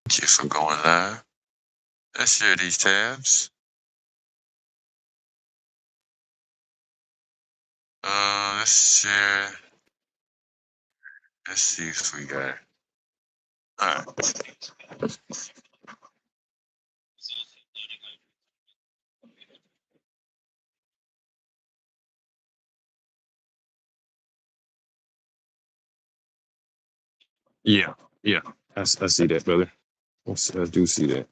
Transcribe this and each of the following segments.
Thank you for going live. Let's share these tabs. Let's share. Let's see if we got it. All right. Yeah, yeah. I see that, brother. I do see that.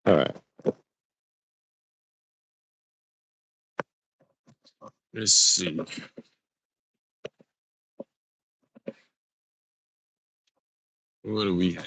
All right. Let's see. What do we have?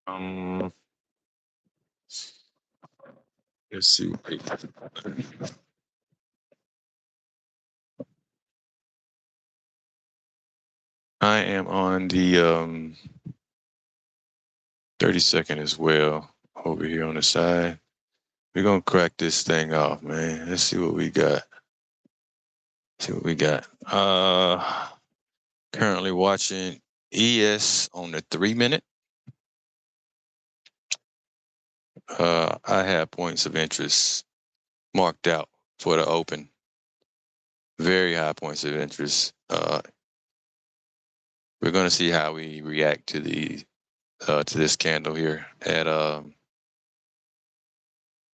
Um, let's see. I am on the 30-second as well over here on the side. We're gonna crack this thing off, man. Let's see what we got. See what we got. Currently watching ES on the 3 minute. I have points of interest marked out for the open. Very high points of interest. We're going to see how we react to this candle here at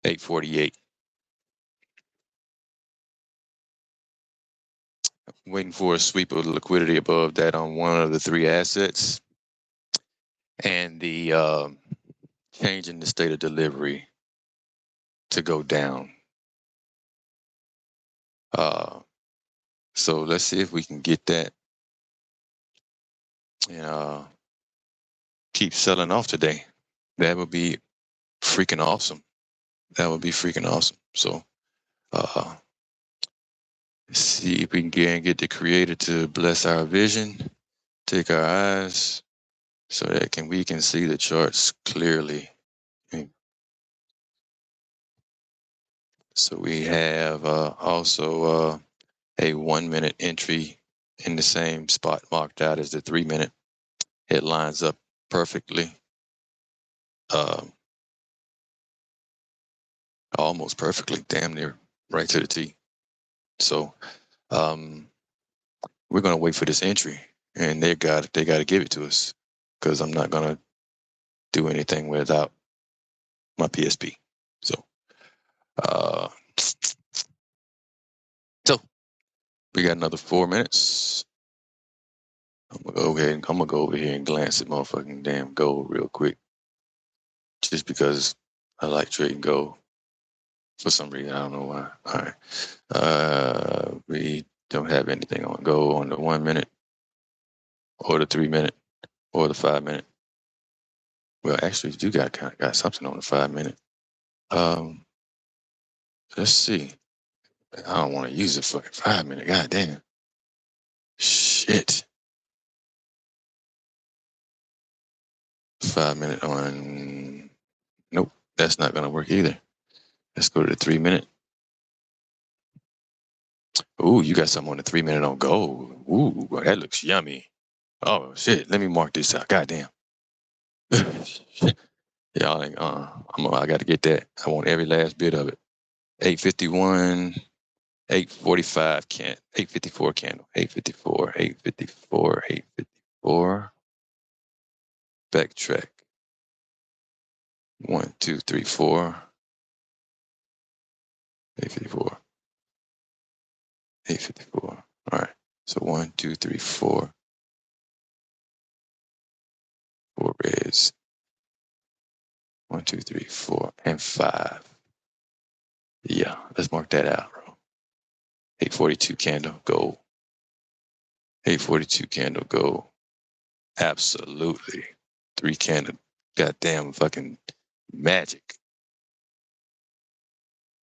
8:48. Waiting for a sweep of liquidity above that on one of the three assets, and the change in the state of delivery to go down. So let's see if we can get that and keep selling off today. That would be freaking awesome. That would be freaking awesome. So see if we can get the creator to bless our vision, take our eyes so that we can see the charts clearly. So we have also a 1 minute entry in the same spot marked out as the 3 minute. It lines up perfectly. Almost perfectly, damn near right to the T. So we're gonna wait for this entry, and they got to give it to us, because I'm not gonna do anything without my PSP. So so we got another 4 minutes. I'm gonna go over here and glance at motherfucking damn gold real quick, just because I like trading gold for some reason. I don't know why. All right, we don't have anything on gold on the 1 minute, or the 3 minute, or the 5 minute. Well, actually, you got something on the 5 minute. Let's see. I don't want to use the fucking 5 minute. God damn. Shit. 5 minute on. Nope, that's not gonna work either. Let's go to the 3 minute. Ooh, you got something on the 3 minute on gold. Ooh, that looks yummy. Oh shit. Let me mark this out. God damn. Yeah, I got to get that. I want every last bit of it. 851, 845 854 candle, 854, 854, 854. Backtrack. 1, 2, 3, 4. 854. 854. All right. So 1, 2, 3, 4. 4 reds. 1, 2, 3, 4, and 5. Yeah, let's mark that out, bro. 842 candle, gold. 842 candle, gold. Absolutely. 3 candle, goddamn fucking magic.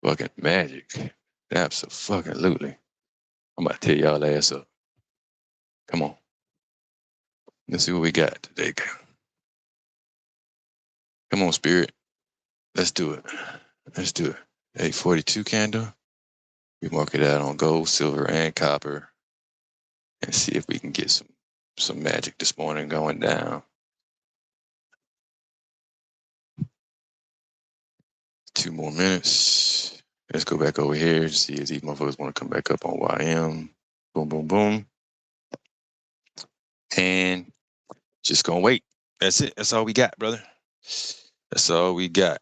Fucking magic. Absolutely. I'm about to tear y'all ass up. Come on. Let's see what we got today. Come on, Spirit. Let's do it. Let's do it. 842 candle. We mark it out on gold, silver, and copper. And see if we can get some magic this morning going down. 2 more minutes. Let's go back over here and see if these motherfuckers want to come back up on YM. Boom, boom, boom. And just gonna wait. That's it. That's all we got, brother. That's all we got.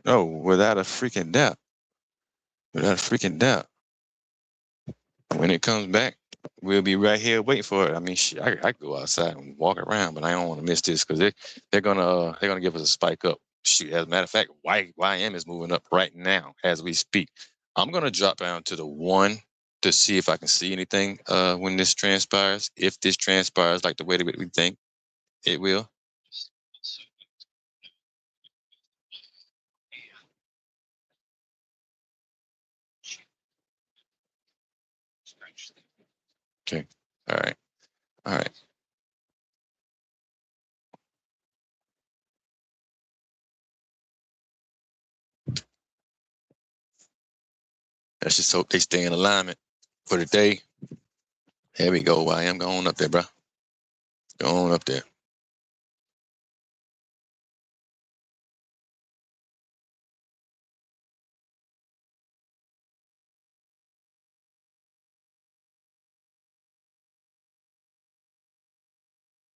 Oh, without a freaking doubt. Without a freaking doubt. When it comes back, we'll be right here waiting for it. I mean, shit, I could go outside and walk around, but I don't want to miss this because they're gonna give us a spike up. Shoot, as a matter of fact, YM is moving up right now as we speak. I'm gonna drop down to the 1 to see if I can see anything when this transpires. If this transpires like the way that we think it will. Okay. All right. All right. Let's just hope they stay in alignment for the day. There we go. YM, go on up there, bro. Go on up there.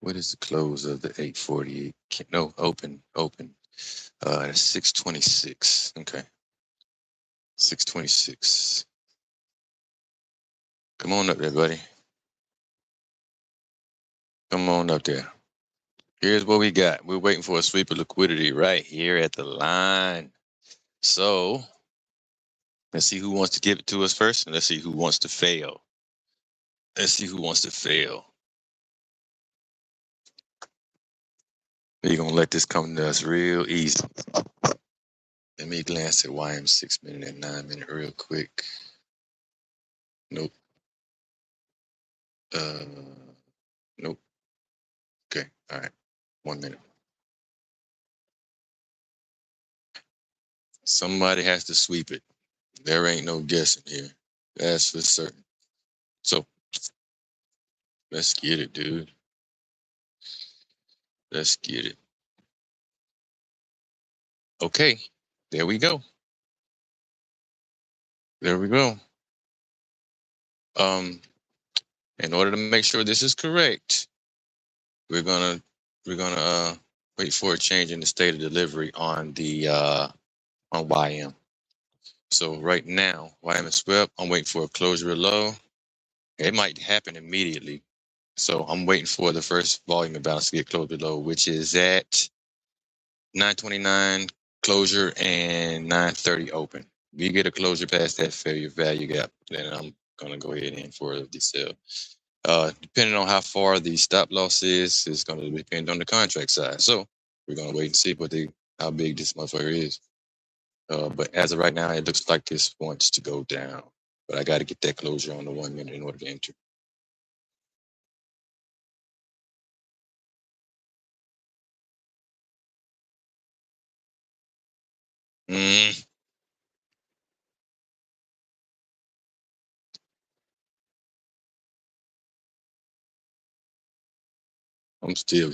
What is the close of the 848? No, open. That's 626. Okay. 626. Come on up there, buddy. Come on up there. Here's what we got. We're waiting for a sweep of liquidity right here at the line. So let's see who wants to give it to us first, and let's see who wants to fail. Let's see who wants to fail. We're going to let this come to us real easy. Let me glance at YM 6 minute and 9 minute real quick. Nope. Nope. Okay. All right. 1 minute. Somebody has to sweep it. There ain't no guessing here. That's for certain. So let's get it, dude. Let's get it. Okay. There we go. There we go. In order to make sure this is correct, we're gonna wait for a change in the state of delivery on the on YM. So right now, YM is swept. I'm waiting for a closure of low. It might happen immediately. So I'm waiting for the first volume imbalance to get closed below, which is at 929 closure and 930 open. We get a closure past that failure value gap, then I'm gonna go ahead and for the sell. Depending on how far the stop loss is going to depend on the contract size. So we're gonna wait and see how big this motherfucker is. But as of right now, it looks like this wants to go down. But I got to get that closure on the 1 minute in order to enter. Mm.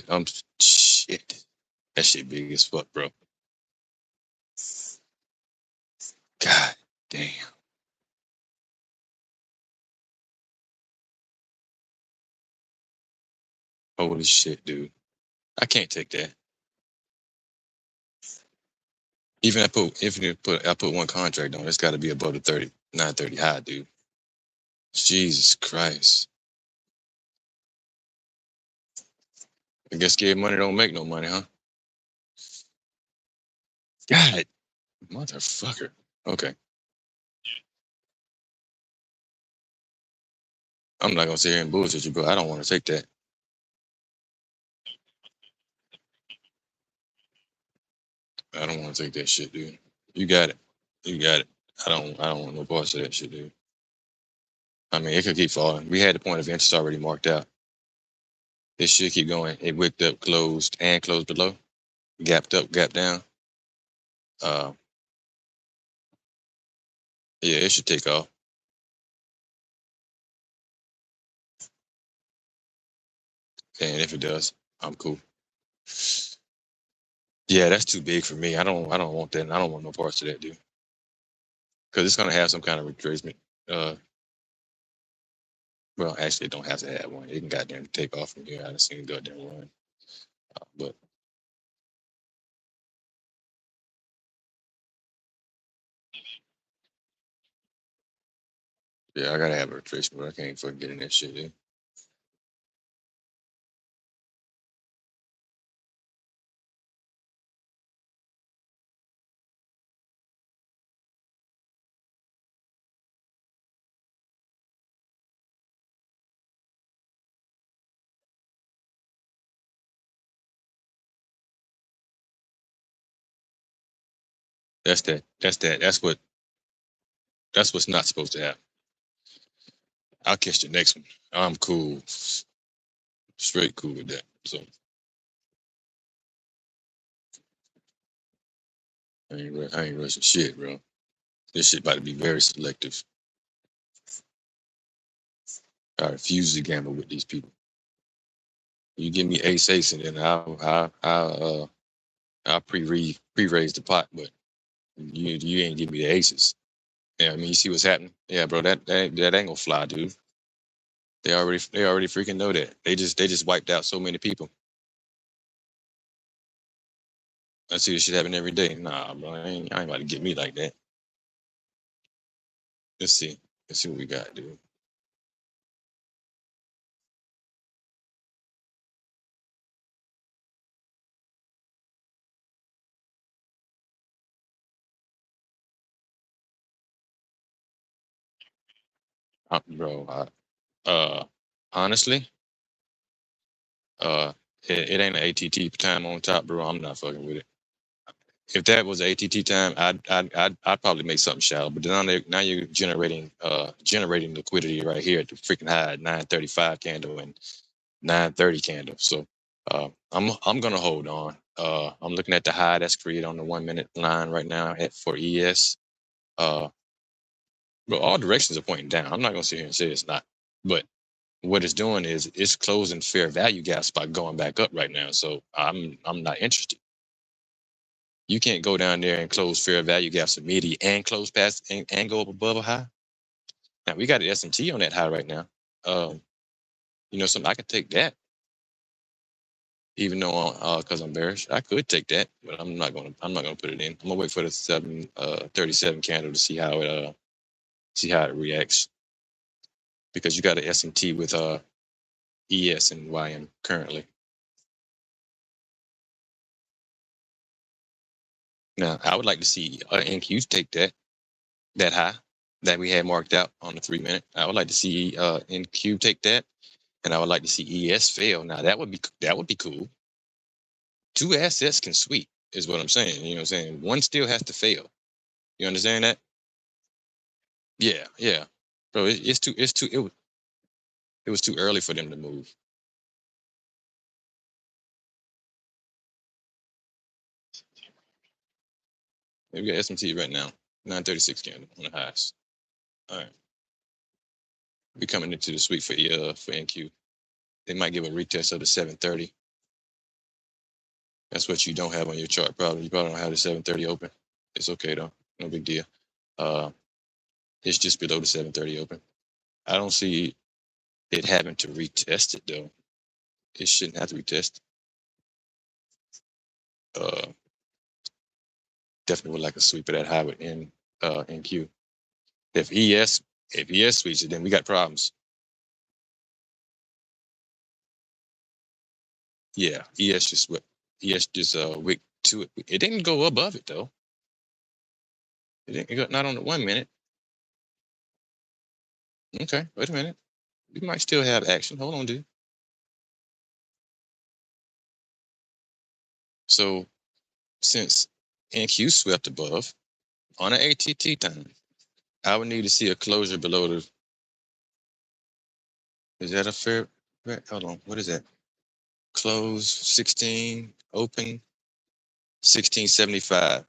I'm shit. That shit big as fuck, bro. God damn. Holy shit, dude. I can't take that. Even I put one contract on, it's got to be above the 930 high, dude. Jesus Christ. I guess scared money don't make no money, huh? God, motherfucker. Okay. I'm not gonna sit here and bullshit you, bro. I don't want to take that. I don't want to take that shit, dude. You got it. You got it. I don't want no parts of that shit, dude. I mean, it could keep falling. We had the point of interest already marked out. It should keep going. It wicked up, closed, and closed below. Gapped up, gapped down. Uh, yeah, it should take off. And if it does, I'm cool. Yeah, that's too big for me. I don't want that. I don't want no parts of that, dude. Because it's gonna have some kind of retracement. Uh, well, actually, it don't have to have one. It can goddamn take off from here. I done seen it goddamn run. But yeah, I gotta have a retracement, but I can't fucking get in that shit, dude. That's that. That's that. That's what's not supposed to happen. I'll catch the next one. I'm cool. Straight cool with that. So I ain't rushing shit, bro. This shit about to be very selective. I refuse to gamble with these people. You give me ace, and then I'll pre-raise the pot, but you ain't give me the aces. Yeah, I mean, you see what's happening? Yeah, bro, that ain't gonna fly, dude. They already freaking know that. They just wiped out so many people. I see this shit happen every day. Nah, bro, I ain't about to get me like that. Let's see. Let's see what we got, dude. Bro, honestly, uh, it ain't an ATT time on top, bro. I'm not fucking with it. If that was ATT time, I'd probably make something shallow. But now you're generating liquidity right here at the freaking high 935 candle and 930 candle. So I'm gonna hold on. I'm looking at the high that's created on the 1 minute line right now for ES. But all directions are pointing down. I'm not gonna sit here and say it's not. But what it's doing is it's closing fair value gaps by going back up right now. So I'm not interested. You can't go down there and close fair value gaps immediately and close past and go up above a high. Now we got an SMT on that high right now. Um, something I could take that, even though because I'm bearish, I could take that, but I'm not gonna put it in. I'm gonna wait for the 737 candle to see how it reacts because you got an SMT with ES and YM currently. Now I would like to see NQ take that high that we had marked out on the 3 minute. I would like to see NQ take that, and I would like to see ES fail. Now that would be cool. Two assets can sweep, is what I'm saying. You know what I'm saying? One still has to fail. You understand that? Yeah, yeah. Bro, it was too early for them to move. We got SMT right now, 936 candle on the highs. All right, we coming into the sweep for NQ. They might give a retest of the 730. That's what you don't have on your chart. Probably you probably don't have the 730 open. It's okay though, no big deal. Uh, it's just below the 730 open. I don't see it having to retest it though. It shouldn't have to retest. Definitely would like a sweep of that high with NQ. If ES sweeps it, then we got problems. Yeah, ES just wick to it. It didn't go above it though. It didn't go not on the 1 minute. Okay, wait a minute. We might still have action. Hold on, dude. So since NQ swept above on an ATT time, I would need to see a closure below the. Is that a fair? Hold on. What is that? Close 16, open 1675.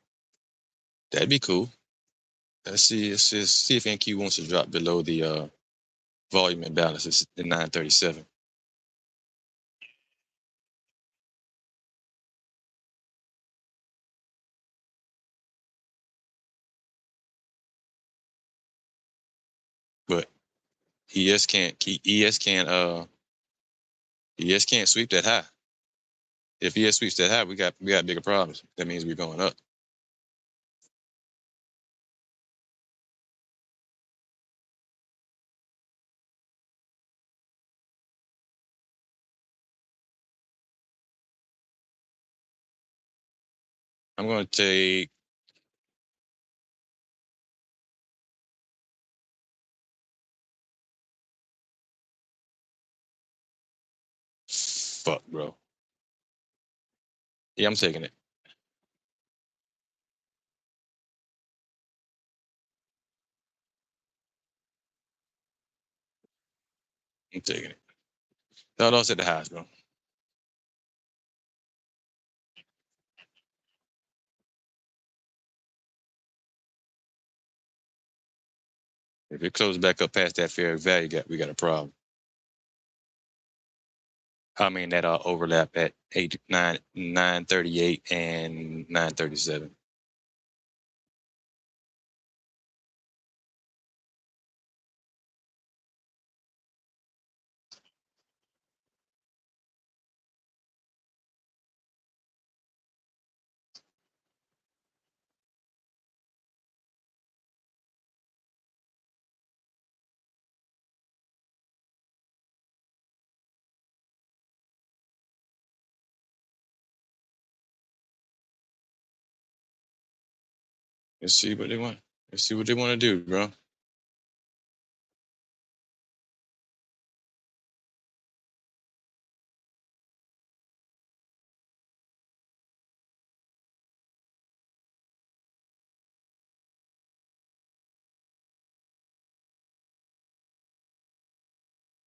That'd be cool. Let's just see if NQ wants to drop below the volume imbalance. It's the 937. But ES can't keep ES can't sweep that high. If ES sweeps that high, we got bigger problems. That means we're going up. I'm going to take. Fuck, bro. Yeah, I'm taking it. I'm taking it. No, don't set the highs, bro. If it closes back up past that fair value gap, we got a problem. I mean that overlap at 938 and 937. Let's see what they want. Let's see what they want to do, bro.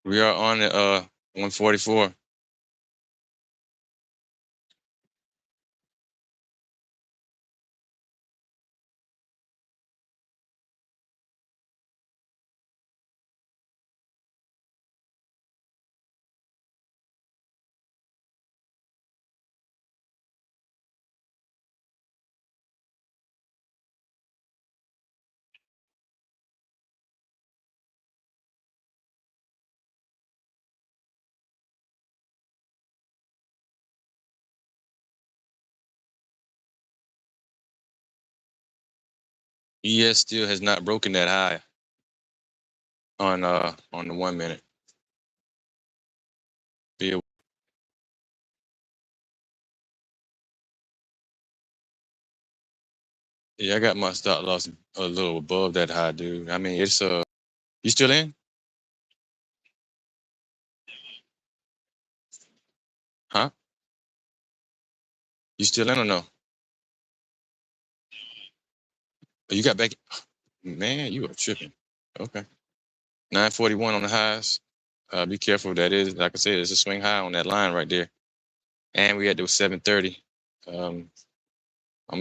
We are on the 144. ES still has not broken that high on the 1 minute. Yeah, I got my stop loss a little above that high, dude. I mean, it's you still in? Huh? You still in or no? Oh, you got back. Man, you are tripping. Okay. 941 on the highs. Be careful. That is, like I said, it's a swing high on that line right there. And we had those 730. I'm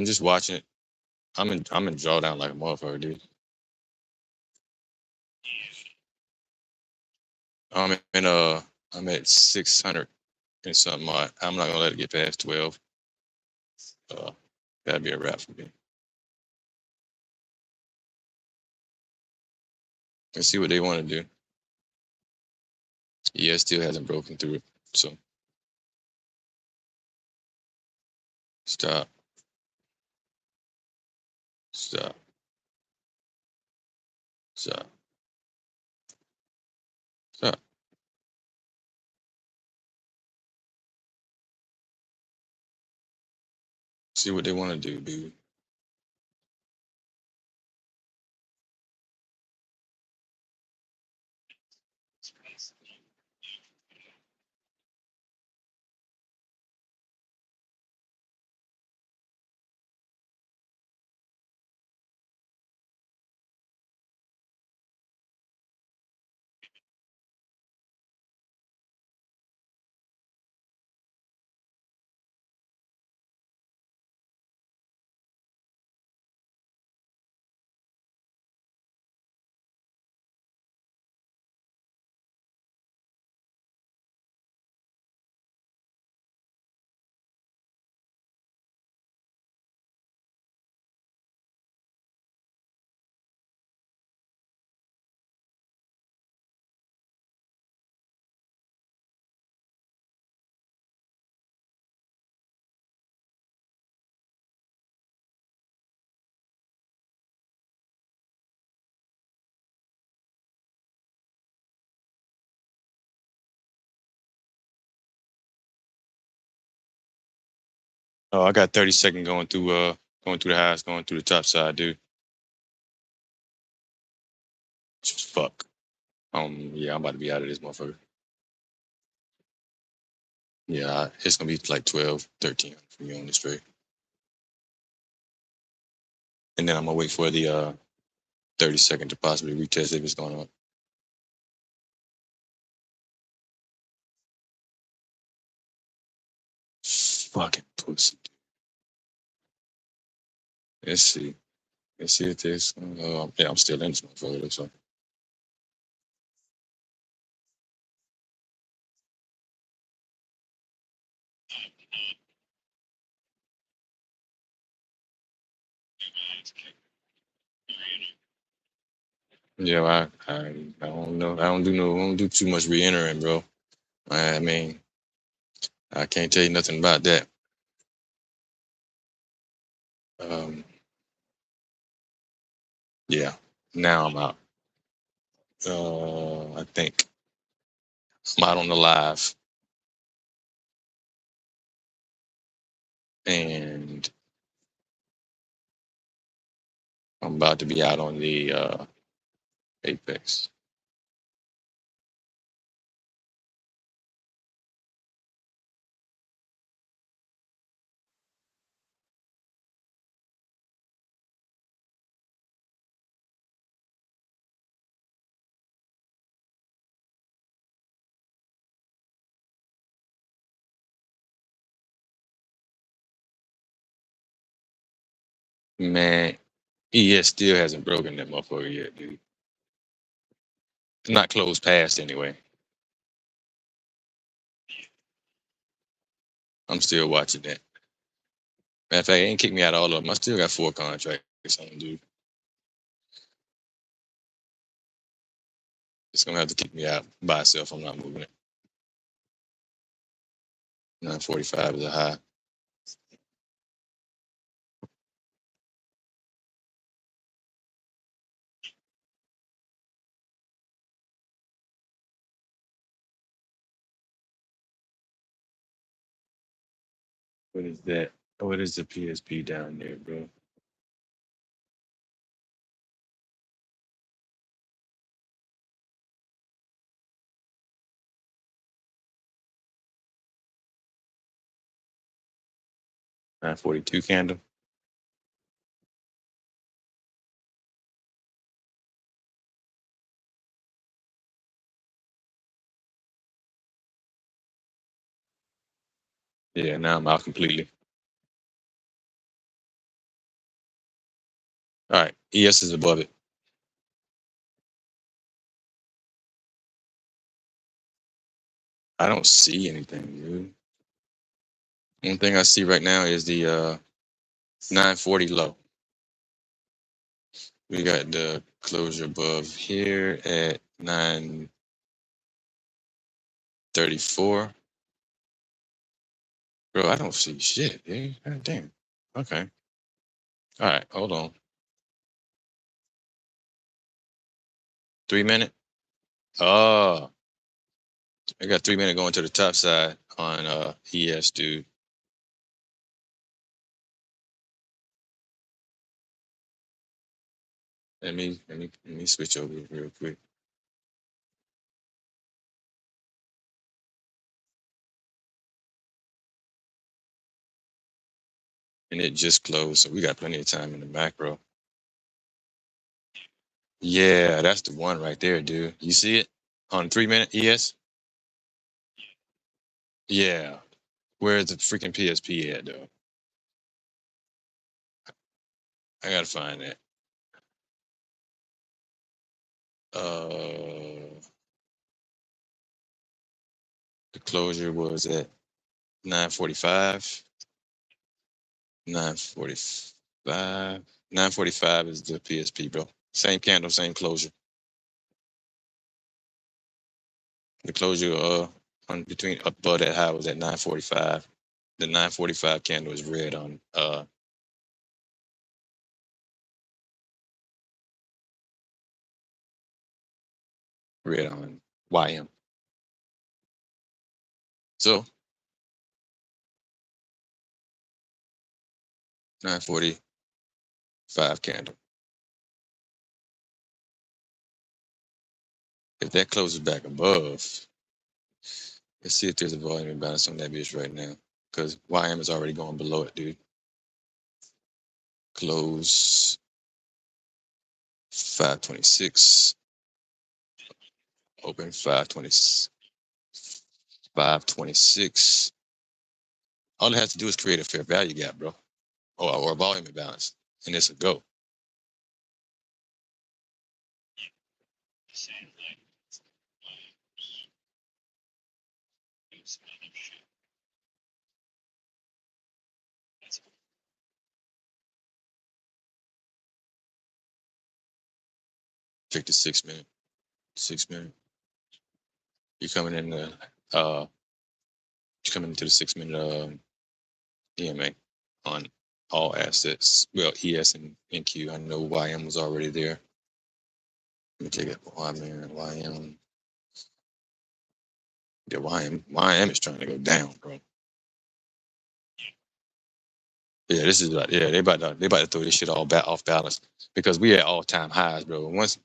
just watching it. I'm in drawdown like a motherfucker, dude. I'm in I'm at 600 and something odd. I'm not gonna let it get past 12. Uh, that'd be a wrap for me. Let's see what they want to do. Yeah, still hasn't broken through it. So stop. Stop. Stop. Stop. See what they want to do, dude. Oh, I got 30 seconds going through the house, going through the top side, dude. Fuck. Yeah, I'm about to be out of this motherfucker. Yeah, it's gonna be like 12, 13 for me on this trade. And then I'm gonna wait for the 30 second to possibly retest if it's going up. Fucking pussy. Let's see. Let's see if this. Yeah, I'm still in this motherfucker. So yeah, I don't know. I don't do too much re-entering, bro. I mean, I can't tell you nothing about that. Um, yeah. Now I'm out. I think I'm out on the live, and I'm about to be out on the Apex. Man, ES still hasn't broken that motherfucker yet, dude. It's not closed past anyway. I'm still watching that. Matter of fact, they ain't kicked me out of all of them. I still got 4 contracts on, dude. It's gonna have to kick me out by itself. I'm not moving it. 945 is a high. What is that? What is the PSP down there, bro? $942 candle. Yeah, now I'm out completely. All right, ES is above it. I don't see anything, dude. One thing I see right now is the 940 low. We got the closure above here at 934. Bro, I don't see shit, dude. God damn. Okay. All right, hold on. 3 minute. Oh, I got 3 minute going to the top side on ES, dude. Let me switch over real quick. And it just closed, so we got plenty of time in the macro. Yeah, that's the one right there, dude. You see it on 3 minute ES? Yeah. Where's the freaking PSP at, though? I gotta find that. The closure was at 9:45. 9:45. 9:45 is the PSP, bro. Same candle, same closure. The closure on between above that high was at 9:45. The 9:45 candle is red on YM. So 9:45 candle. If that closes back above, let's see if there's a volume imbalance on that bitch right now. Because YM is already going below it, dude. Close 526. Open 526. All it has to do is create a fair value gap, bro. Or a volume imbalance. And it's a go. Check the 6 minute. 6 minute. You're coming in the you're coming into the 6 minute EMA on all assets. Well, ES and NQ. I know YM was already there. Let me take it. YM. Yeah, YM is trying to go down, bro. Yeah, this is like, yeah, they about to throw this shit all back off balance because we at all time highs, bro. Once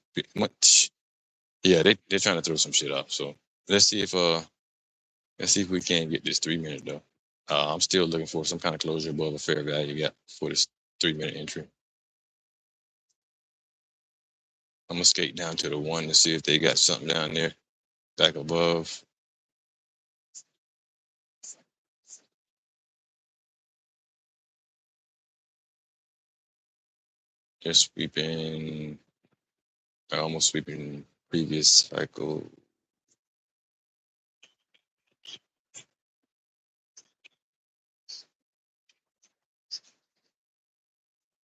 yeah, they're trying to throw some shit off. So let's see if we can get this 3 minute though. I'm still looking for some kind of closure above a fair value gap for this 3 minute entry. I'm gonna skate down to the one to see if they got something down there back above. They're sweeping, almost sweeping previous cycle.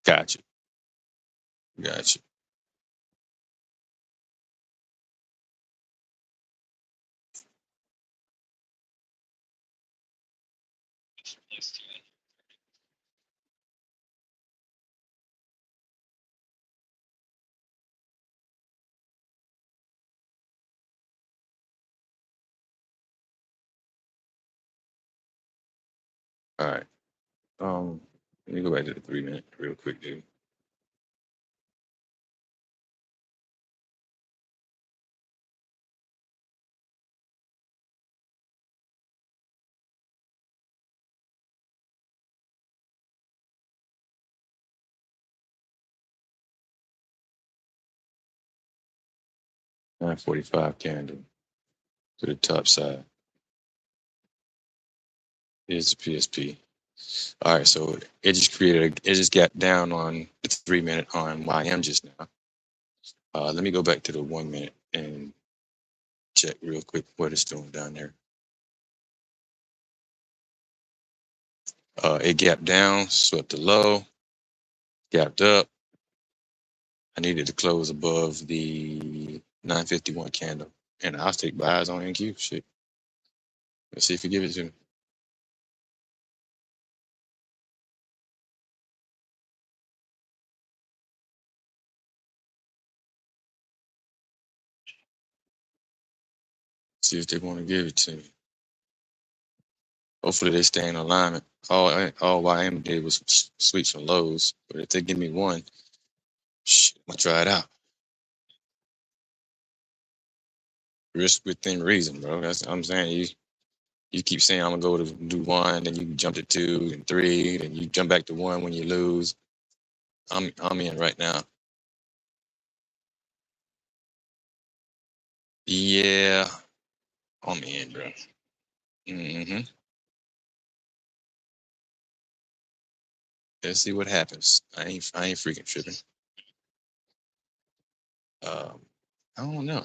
Gotcha. Gotcha. All right. Let me go back to the 3 minute real quick, dude. $9.45 candle to the top side is the PSP. All right, so it just got down on the 3 minute on YM just now. Let me go back to the 1 minute and check real quick what it's doing down there. It gapped down, swept the low, gapped up. I needed to close above the 951 candle, and I'll take buys on NQ. Shit, let's see if he give it to me. See if they want to give it to me. Hopefully they stay in alignment. All YM did was sweep some lows, but if they give me one, shit, I'm gonna try it out. Risk within reason, bro. That's what I'm saying. You keep saying I'm gonna go to do one, then you jump to two and three, then you jump back to one when you lose. I'm in right now. Yeah, I'm in, bro. Mm-hmm. Let's see what happens. I ain't freaking tripping. Um, I don't know.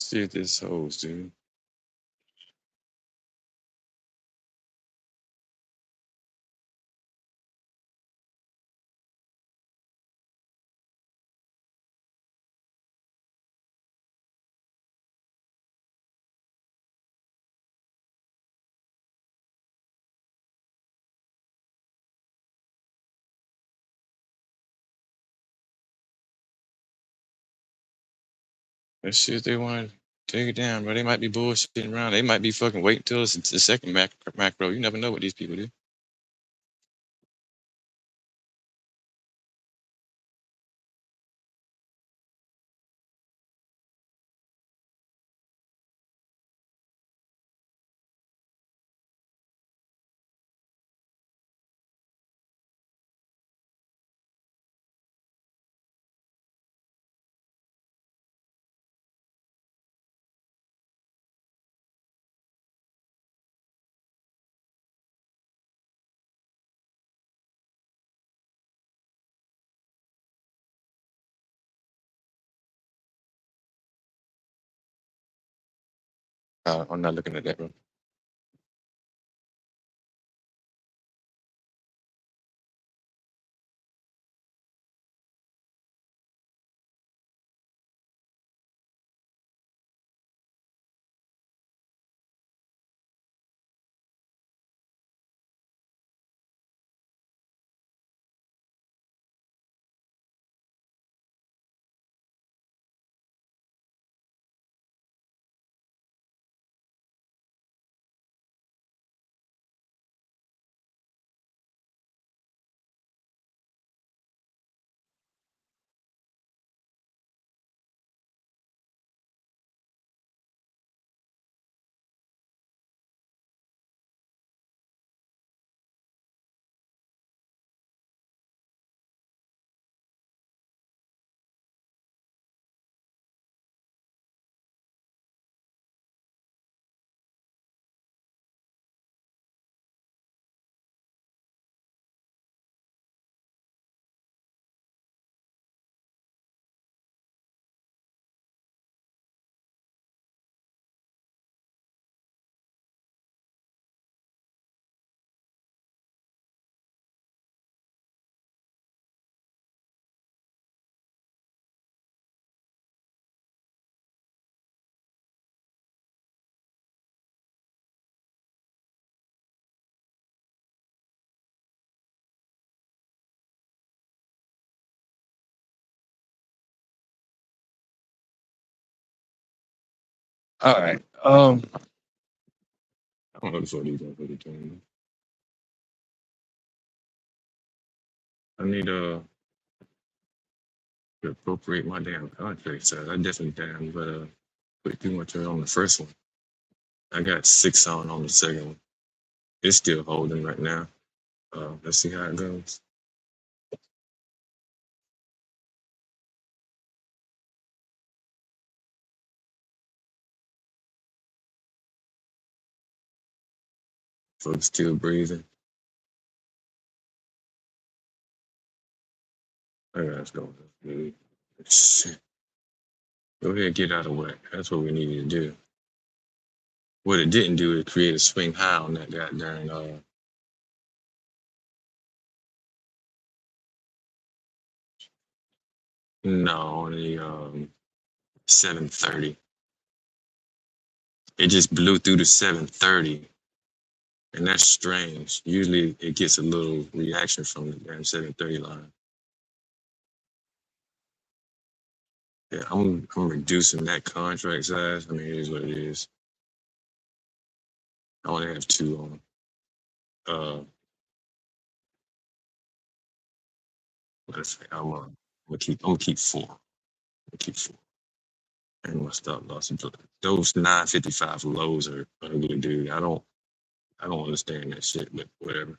See if this holds, dude. Let's see if they want to take it down, bro. They might be bullshitting around. They might be fucking waiting till it's the second macro. You never know what these people do. I'm not looking at that, bro. All right. I don't know what these are really doing. I need to appropriate my damn contract size. I definitely can, but put too much on the first one. I got 6 on the second one. It's still holding right now. Let's see how it goes. Folks still breathing. I gotta go. Shit. Go ahead and get out of whack. That's what we needed to do. What it didn't do is create a swing high on that goddamn No, only 7:30. It just blew through to 7:30, and that's strange. Usually, it gets a little reaction from the damn 7:30 line. Yeah, I'm reducing that contract size. I mean, it is what it is. I only have two on. Uh, let's say I'm gonna keep four. I'm gonna keep four. And my stop loss. Those 955 lows are ugly, dude. I don't understand that shit, but whatever.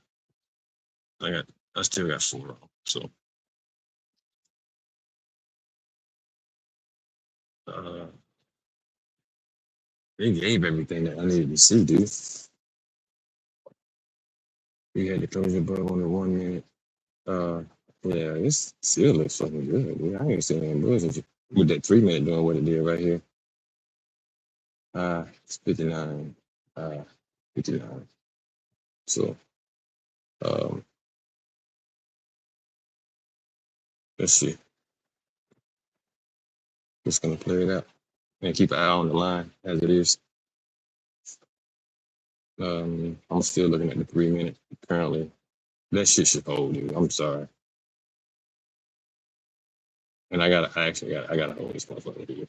I got I still got four on. So uh they gave everything that I needed to see, dude. We had to close the above on the 1 minute. Uh yeah, this still looks fucking good, dude. I ain't seen any bullshit with that 3 minute doing what it did right here. It's 59. 59. So um let's see. Just gonna play it out and keep an eye on the line as it is. I'm still looking at the 3 minute currently. That shit should hold, dude. I'm sorry. And I gotta hold this motherfucker, dude.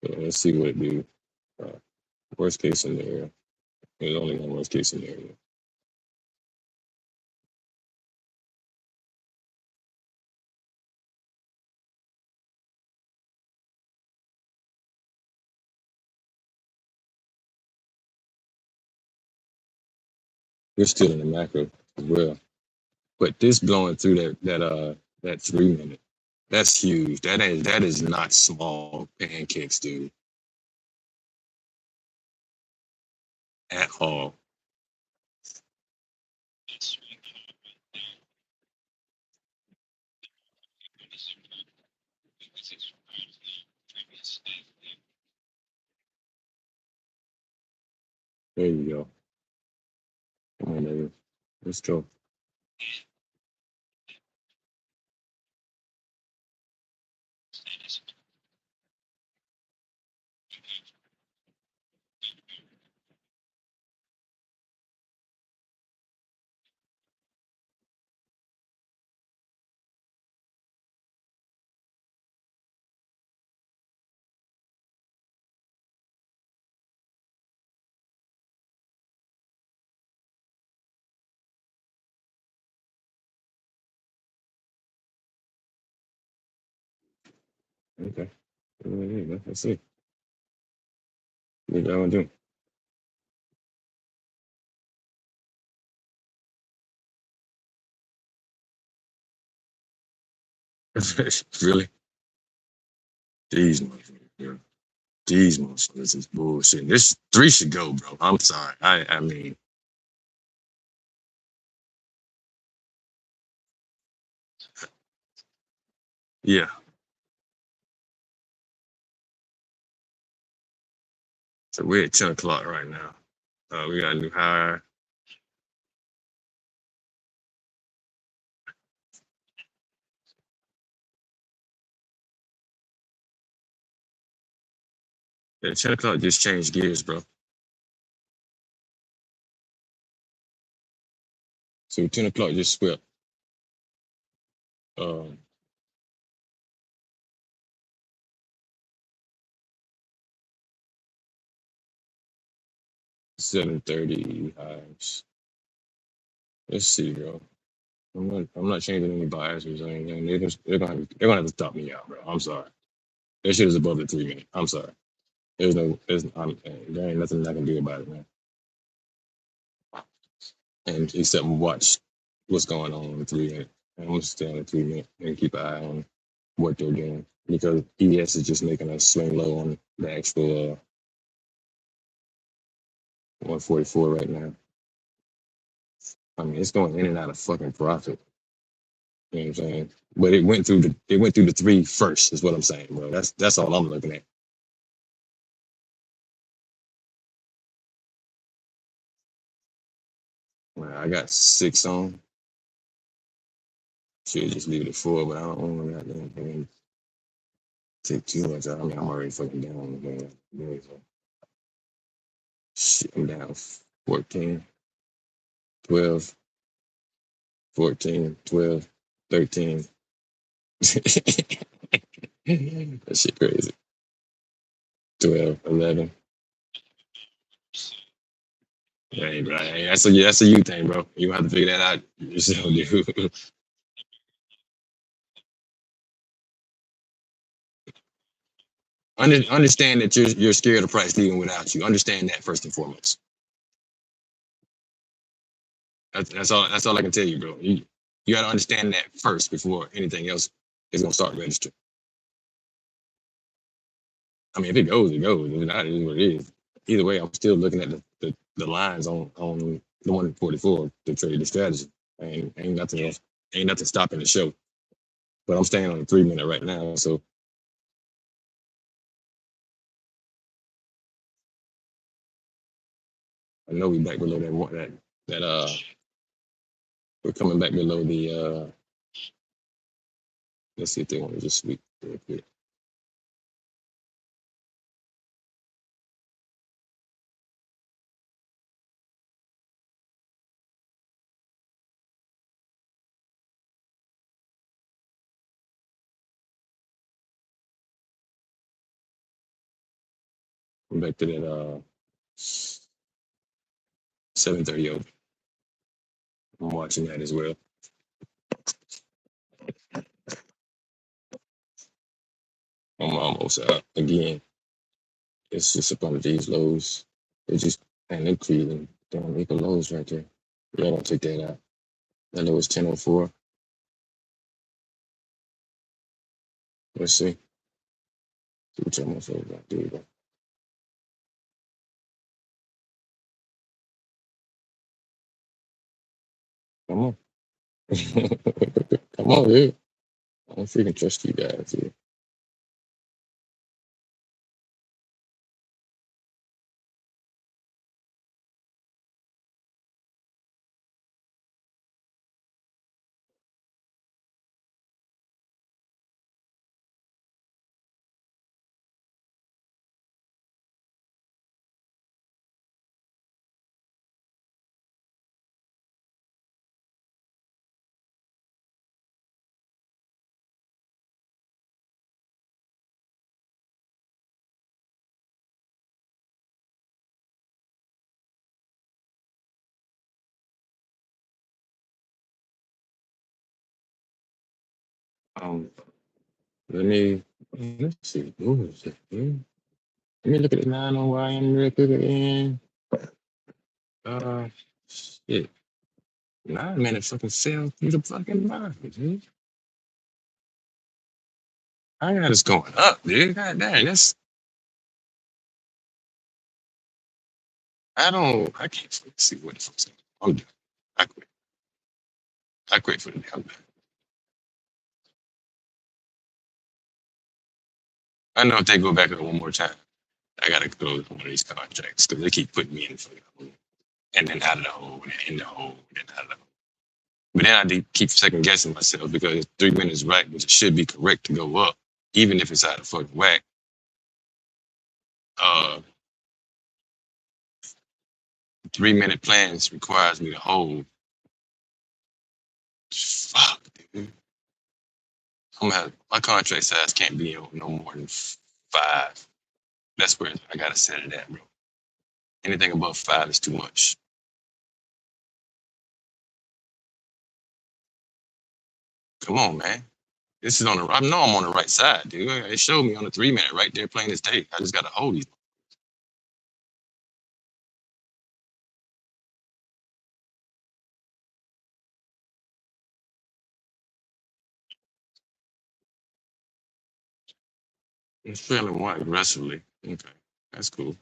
So let's see what it do. Uh, worst case scenario. There's only one worst case scenario. We're still in the macro as well. But this blowing through that 3 minute, that's huge. That is not small pancakes, dude. At all. There you go. Come on, baby. Let's go. Okay. Yeah, that's it. What y'all gonna do? Really? These motherfuckers. These motherfuckers is bullshit. This three should go, bro. I'm sorry. I mean, yeah. So we're at 10 o'clock right now. We got a new hire. Yeah, 10 o'clock just changed gears, bro. So 10 o'clock just swept 7:30 hires. Let's see, bro. I'm not changing any biases or anything. They're gonna have to stop me out, bro. I'm sorry. That shit is above the 3 minute. I'm sorry. There ain't nothing I can do about it, man. And except watch what's going on in the 3 minute. I'm gonna stay on the 3 minute and keep an eye on what they're doing because ES is just making us swing low on the actual 144 right now. I mean, it's going in and out of fucking profit. You know what I'm saying? But it went through the three first, is what I'm saying, bro. That's all I'm looking at. I got six on. Should just leave it at 4, but I don't want to goddamn take too much out. I mean, I'm already fucking down. Man. Shit, I'm down 14, 12, 14, 12, 13. That shit crazy. 12, 11. Hey, bro. Hey, that's a you thing, bro. You have to figure that out yourself, dude. Understand that you're scared of price even without you. Understand that first and foremost. That's all I can tell you, bro. You got to understand that first before anything else is gonna start registering. I mean, if it goes, it goes. If not, it is what it is. Either way, I'm still looking at the lines on the 144 to trade the strategy. Ain't nothing else. Ain't nothing stopping the show. But I'm staying on the 3 minute right now. So I know we back below that we're coming back below the let's see if they want to just sweep real quick. I'm back to that 7:30 open. I'm watching that as well. I'm almost out again. It's just a bunch of these lows. They just and they're creating damn equal lows right there. Yeah, don't take that out. That low is 10:04. Let's see. See what y'all motherfuckers got to do. Bro. Come on. Come on, dude. I don't freaking trust you guys here. Um, let's see. Who is it? Let me look at the 9 on YM real quick again. Shit. 9 minute fucking fell through the fucking market, dude. I got us going up, dude. God dang, that's I can't fucking see what the fuck's going on. I'm done. I quit. I quit for the day. I'm done. I know if they go back up one more time, I gotta close one of these contracts because they keep putting me in for the hole and then out of the hole and in the hole and then out of the hole. But then keep second guessing myself because 3 minutes right, which it should be correct to go up, even if it's out of fucking whack. 3 minute plans requires me to hold. Fuck, dude. I'm gonna have my contract size can't be no more than 5. That's where I gotta set it at, bro. Anything above 5 is too much. Come on, man. This is on the. I know I'm on the right side, dude. It showed me on the 3 minute right there playing this tape. I just gotta hold these. It's feeling what aggressively. Okay, that's cool.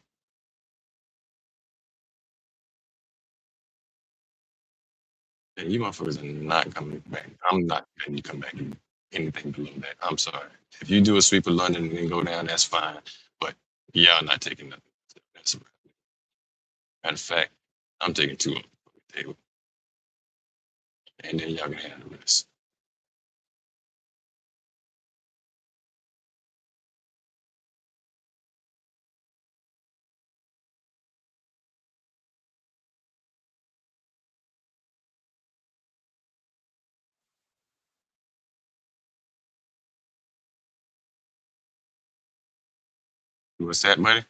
And you motherfuckers are not coming back. I'm not letting you come back to anything below that. I'm sorry. If you do a sweep of London and then go down, that's fine. But y'all not taking nothing. That's matter of fact, I'm taking 2 off the table. And then y'all can handle the rest. What's that, buddy?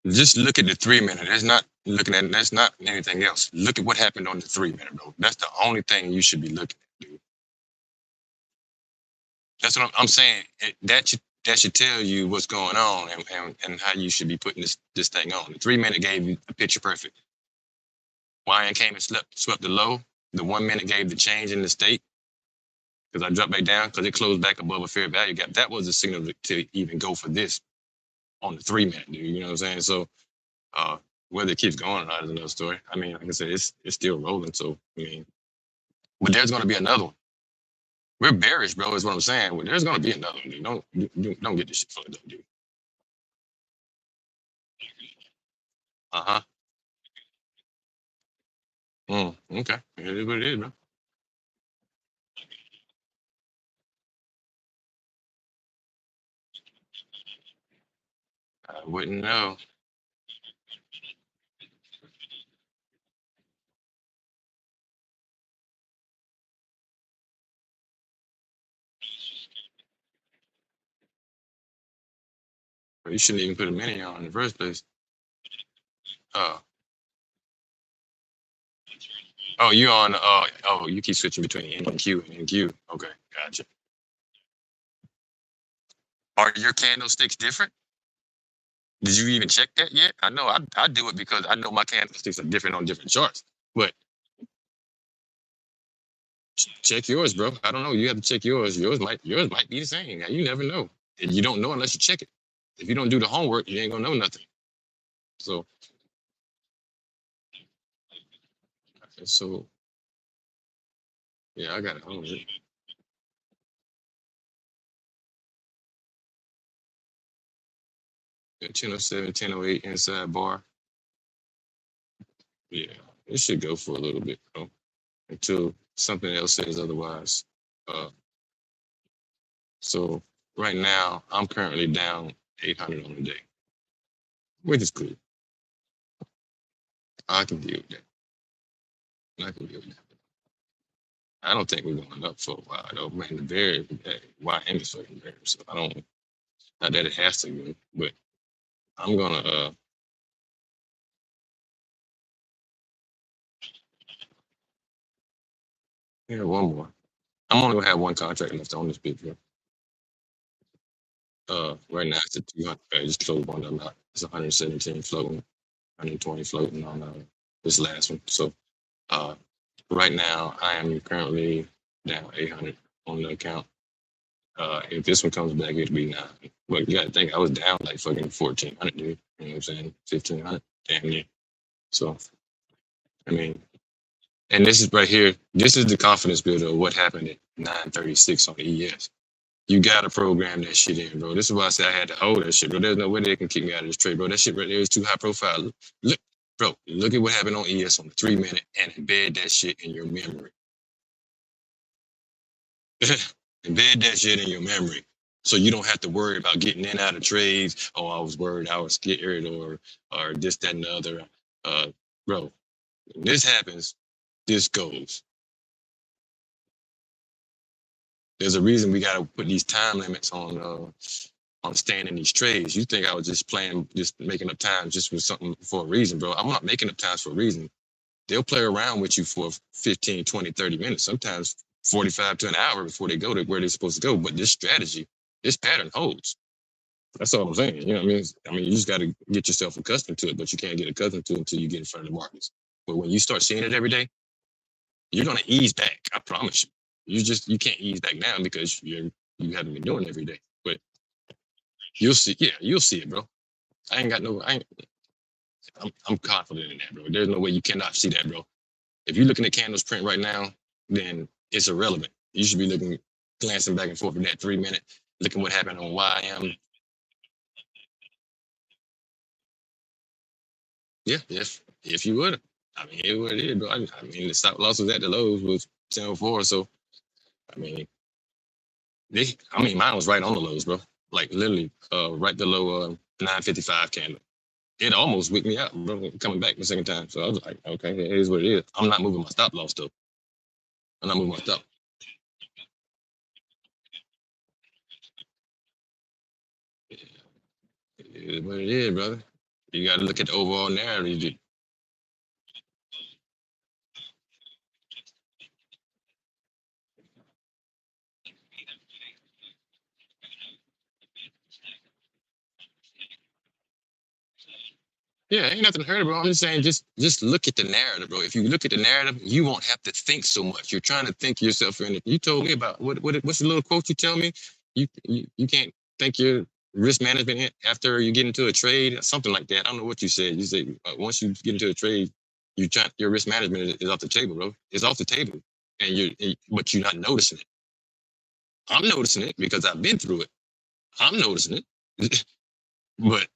Just look at the 3 minute. That's not looking at. That's not anything else. Look at what happened on the 3 minute, bro. That's the only thing you should be looking at, dude. That's what I'm saying. That should tell you what's going on and how you should be putting this thing on. The 3 minute gave you a picture perfect. YN came and swept the low. The 1 minute gave the change in the state because I dropped back down because it closed back above a fair value gap. That was the signal to even go for this on the 3 minute, dude. You know what I'm saying? So whether it keeps going or not is another story. I mean, like I said, it's still rolling. So I mean, but there's going to be another one. We're bearish, bro. Is what I'm saying. Well, there's going to be another one, dude. Don't get this shit fucked up, dude. Okay. It is what it is, bro. I wouldn't know. You shouldn't even put a mini on in the first place. Oh, you on? Oh, you keep switching between N and Q and NQ. Okay, gotcha. Are your candlesticks different? Did you even check that yet? I know I do it because I know my candlesticks are different on different charts. But check yours, bro. I don't know. You have to check yours. Yours might be the same. Now, you never know. And you don't know unless you check it. If you don't do the homework, you ain't gonna know nothing. So yeah, I got it. Hold on. 1007, 1008 inside bar. Yeah, it should go for a little bit, bro, until something else says otherwise. So right now, I'm currently down 800 on the day, which is cool. I can deal with that. I can deal with that. I don't think we're going up for a while, though. Man, the bear, YM is fucking bear, so I don't. Not that it has to be, but I'm gonna. Yeah, one more. I'm only gonna have one contract left on this bitch, bro. Right now it's at 200. I just closed one of them out. It's 117 floating, 120 floating on this last one. So right now I am currently down 800 on the account. If this one comes back, it'll be 9. But you gotta think I was down like fucking 1,400, dude. You know what I'm saying? 1,500, damn near. So I mean, and this is right here. This is the confidence builder of what happened at 936 on ES. You gotta program that shit in, bro. This is why I said I had to hold that shit, bro. There's no way they can kick me out of this trade, bro. That shit right there is too high profile. Look, bro, look at what happened on ES on the 3 minute and embed that shit in your memory. Embed that shit in your memory. So you don't have to worry about getting in and out of trades. Oh, I was worried, I was scared, or this, that, and the other. Bro, when this happens, this goes. There's a reason we gotta put these time limits on staying in these trades. You think I was just playing, just making up time just for something for a reason, bro. I'm not making up times for a reason. They'll play around with you for 15, 20, 30 minutes, sometimes 45 to an hour before they go to where they're supposed to go. But this strategy, this pattern holds. That's all I'm saying. You know what I mean? I mean, you just got to get yourself accustomed to it, but you can't get accustomed to it until you get in front of the markets. But when you start seeing it every day, you're gonna ease back. I promise you. You can't ease back now because you haven't been doing it every day. But you'll see. Yeah, you'll see it, bro. I'm confident in that, bro. There's no way you cannot see that, bro. If you're looking at candles print right now, then it's irrelevant. You should be looking, glancing back and forth in that 3 minute, looking what happened on YM. Yeah, if you would. I mean, it what it is, bro. I mean, the stop loss was at the lows was 10.04, so I mean, mine was right on the lows, bro. Like literally, right below 955 candle. It almost wicked me out, bro. Coming back the second time, so I was like, okay, it is what it is. I'm not moving my stop loss though. And I move my stop. It is what it is, brother. You got to look at the overall narrative. Yeah, ain't nothing to hurt, bro. I'm just saying, just look at the narrative, bro. If you look at the narrative, you won't have to think so much. You're trying to think yourself in it. You told me about what's the little quote you tell me? You can't think your risk management after you get into a trade, something like that. I don't know what you said. You said once you get into a trade, your risk management is off the table, bro. It's off the table, but you're not noticing it. I'm noticing it because I've been through it. I'm noticing it, but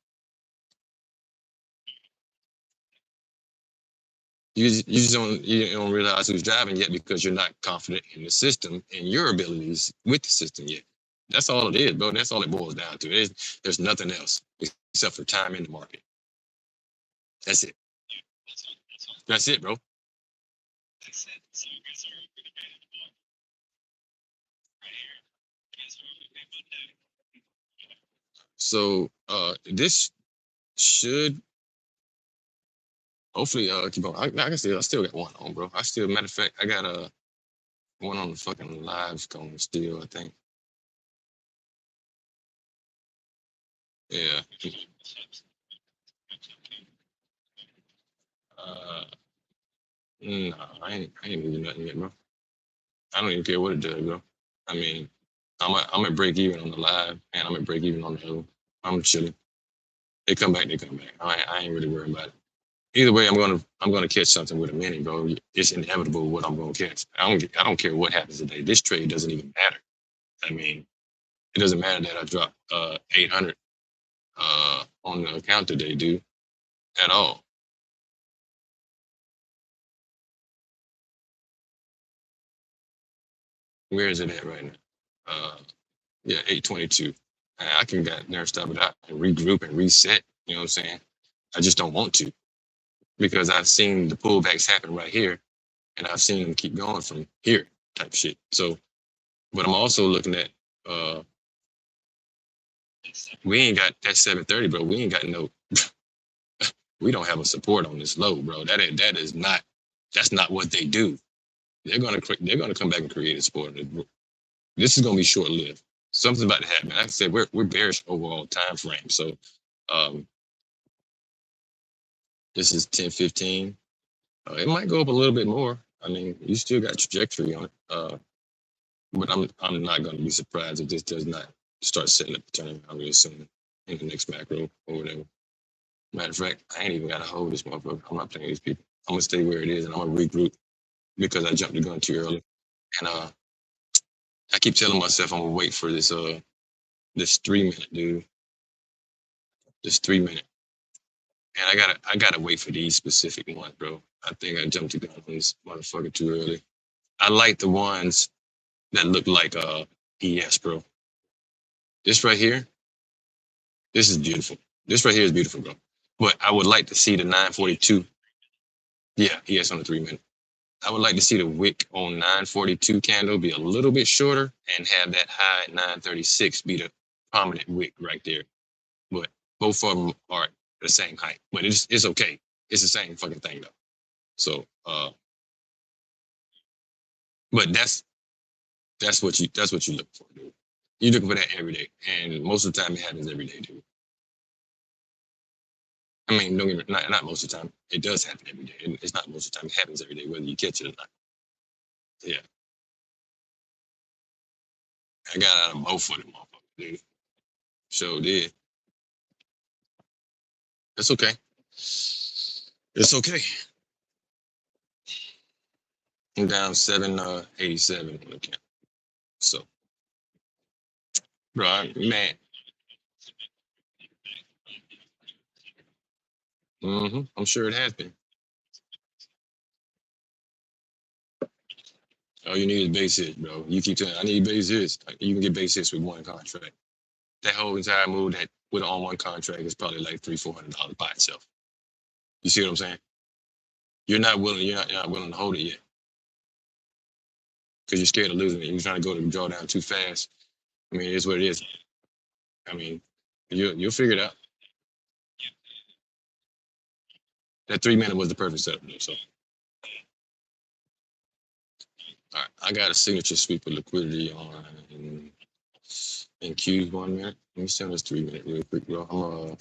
you don't realize who's driving yet because you're not confident in the system and your abilities with the system yet. That's all it is, bro. That's all it boils down to. There's nothing else except for time in the market. That's it. That's it, bro. So this should hopefully keep on. I still got one on, bro. Matter of fact, I got one on the fucking live going still, I think. Yeah. Nah, I ain't moving nothing yet, bro. I don't even care what it does, bro. I mean, I'm at break even on the live, and I'm at break even on the other. I'm chilling. They come back, they come back. I ain't really worried about it. Either way, I'm gonna catch something with a mini, bro. It's inevitable what I'm gonna catch. I don't care what happens today. This trade doesn't even matter. I mean, it doesn't matter that I dropped 800 on the account today, dude, at all. Where is it at right now? Yeah, 822. I can get there, stop it out, and regroup and reset. You know what I'm saying? I just don't want to because I've seen the pullbacks happen right here, and I've seen them keep going from here, type shit. So, but I'm also looking at we ain't got that 730, bro. We ain't got no. We don't have a support on this low, bro. That is not. That's not what they do. They're gonna come back and create a support. This is gonna be short lived. Something's about to happen. Like I said, we're bearish overall time frame. So, um, this is 10:15. It might go up a little bit more. I mean, you still got trajectory on it. But I'm not going to be surprised if this does not start setting up the turnaround really soon in the next macro or whatever. Matter of fact, I ain't even got to hold this motherfucker. I'm not playing these people. I'm gonna stay where it is and I'm gonna regroup because I jumped the gun too early. And I keep telling myself I'm gonna wait for this 3 minute, dude. This 3 minute. And I gotta wait for these specific ones, bro. I think I jumped the gun on this motherfucker too early. I like the ones that look like ES, bro. This right here, this is beautiful. This right here is beautiful, bro. But I would like to see the 942. Yeah, ES on the 3 minute. I would like to see the wick on 942 candle be a little bit shorter and have that high at 936 be the prominent wick right there. But both of them are the same height. But it's okay. It's the same fucking thing though. So but that's what you look for, dude. You're looking for that every day. And most of the time it happens every day, dude. I mean, don't get me, not most of the time. It does happen every day. It's not most of the time. It happens every day, whether you catch it or not. Yeah. I got out of both of them, motherfuckers, dude. So did. It's okay. It's okay. I'm down 787 on the account. So, bro, man. I'm sure it has been. All you need is base hits, bro. You keep telling, I need base hits. You can get base hits with one contract. That whole entire move that with on one contract is probably like $300-400 by itself. You see what I'm saying? You're not willing to hold it yet. because you're scared of losing it. You're trying to go to the drawdown too fast. I mean, it's what it is. I mean, you'll figure it out. That 3 minute was the perfect setup, though. So, all right, I got a signature sweep of liquidity on in Q's 1 minute. Let me send this 3 minute real quick, bro.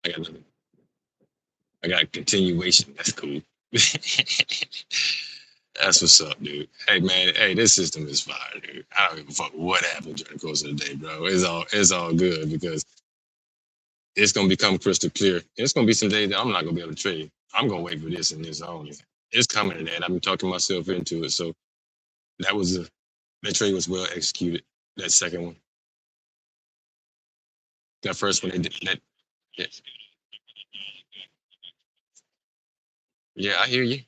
I got nothing. I got a continuation. That's cool. That's what's up, dude. Hey man, hey, this system is fire, dude. I don't give a fuck what happened during the course of the day, bro. It's all good because it's gonna become crystal clear. It's gonna be some days that I'm not gonna be able to trade. I'm gonna wait for this and this only. It's coming to that. I've been talking myself into it. So that trade was well executed. That second one. That first one they did that. Yeah, yeah, I hear you.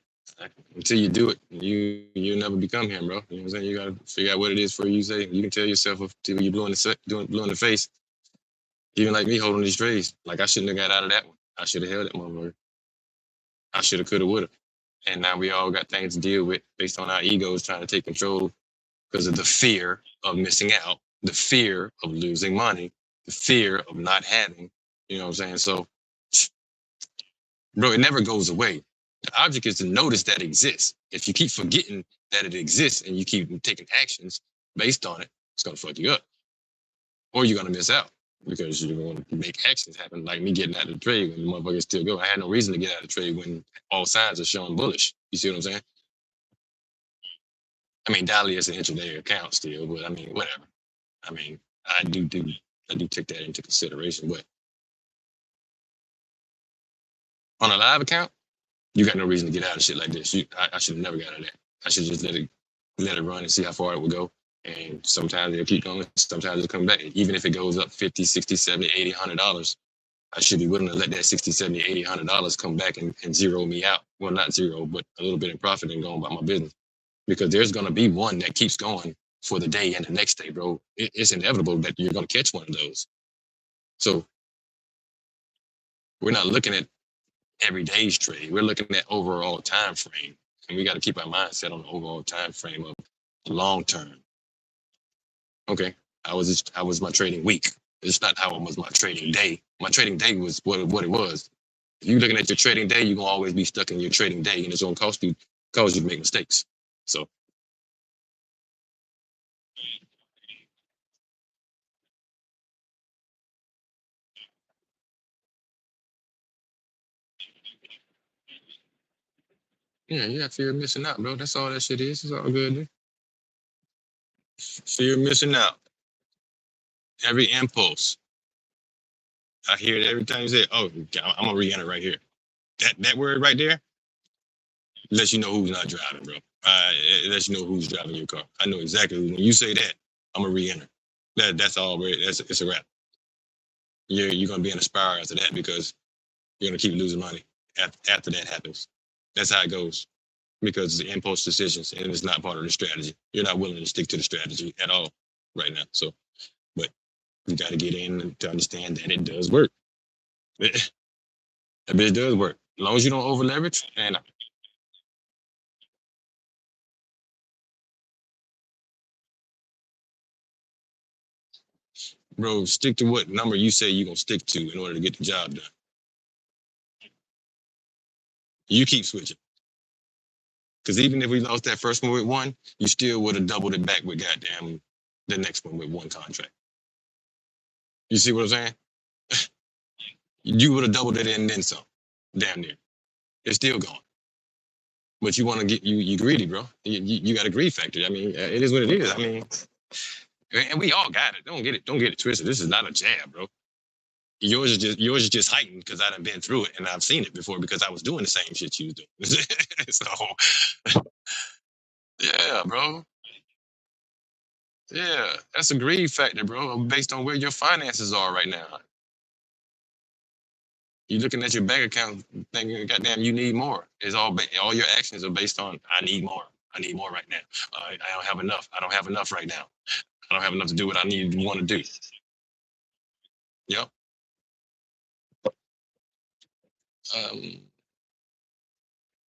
Until you do it, you'll never become him, bro. You know what I'm saying? You gotta figure out what it is for you. Say you can tell yourself until you blue in the face. Even like me holding these trades, like I shouldn't have got out of that one. I should have held that motherfucker. I should have, could have, would have. And now we all got things to deal with based on our egos trying to take control because of the fear of missing out, the fear of losing money, the fear of not having. You know what I'm saying? So, bro, it never goes away. The object is to notice that it exists. If you keep forgetting that it exists and you keep taking actions based on it, it's gonna fuck you up, or you're gonna miss out because you're going to make actions happen. Like me getting out of the trade when the motherfuckers still go. I had no reason to get out of the trade when all signs are showing bullish. You see what I'm saying? I mean, Dali is an intraday account still, but I mean, whatever. I mean, I do take that into consideration. But on a live account, you got no reason to get out of shit like this. I should have never got out of that. I should just let it run and see how far it would go. And sometimes it'll keep going. Sometimes it'll come back. Even if it goes up 50, 60, 70, 80, $100, I should be willing to let that 60, 70, 80, $100 come back and zero me out. Well, not zero, but a little bit in profit and go about my business. Because there's going to be one that keeps going for the day and the next day, bro. It's inevitable that you're going to catch one of those. So we're not looking at every day's trade. We're looking at overall time frame. And we got to keep our mindset on the overall time frame of long term. Okay, how was my trading week? It's not how it was my trading day. My trading day was what it was. If you're looking at your trading day, you're gonna always be stuck in your trading day, and it's gonna cause you to make mistakes. So yeah, you got fear of missing out, bro. That's all that shit is. It's all good, dude. Fear of missing out. Every impulse. I hear it every time you say, "Oh, I'm gonna re-enter right here." That word right there lets you know who's not driving, bro. It lets you know who's driving your car. I know exactly when you say that. I'm gonna re-enter. That's all. It's a wrap. You're gonna be in a spiral after that because you're gonna keep losing money after that happens. That's how it goes because it's the impulse decisions and it's not part of the strategy. You're not willing to stick to the strategy at all right now. So, but you got to get in to understand that it does work. That bitch does work. As long as you don't over leverage and bro, stick to what number you say you're gonna stick to in order to get the job done. You keep switching. Because even if we lost that first one with one, you still would have doubled it back with goddamn the next one with one contract. You see what I'm saying? You would have doubled it and then some. Damn near. It's still going. But you want to get you greedy, bro. You got a greed factor. I mean, it is what it is. I mean, and we all got it. Don't get it twisted. This is not a jab, bro. Yours is just heightened because I done been through it and I've seen it before because I was doing the same shit you was doing. So yeah, bro. Yeah, that's a greed factor, bro. Based on where your finances are right now. You're looking at your bank account thinking, goddamn, you need more. It's all your actions are based on I need more. I need more right now. I don't have enough. I don't have enough right now. I don't have enough to do what I need to want to do. Yep. Um,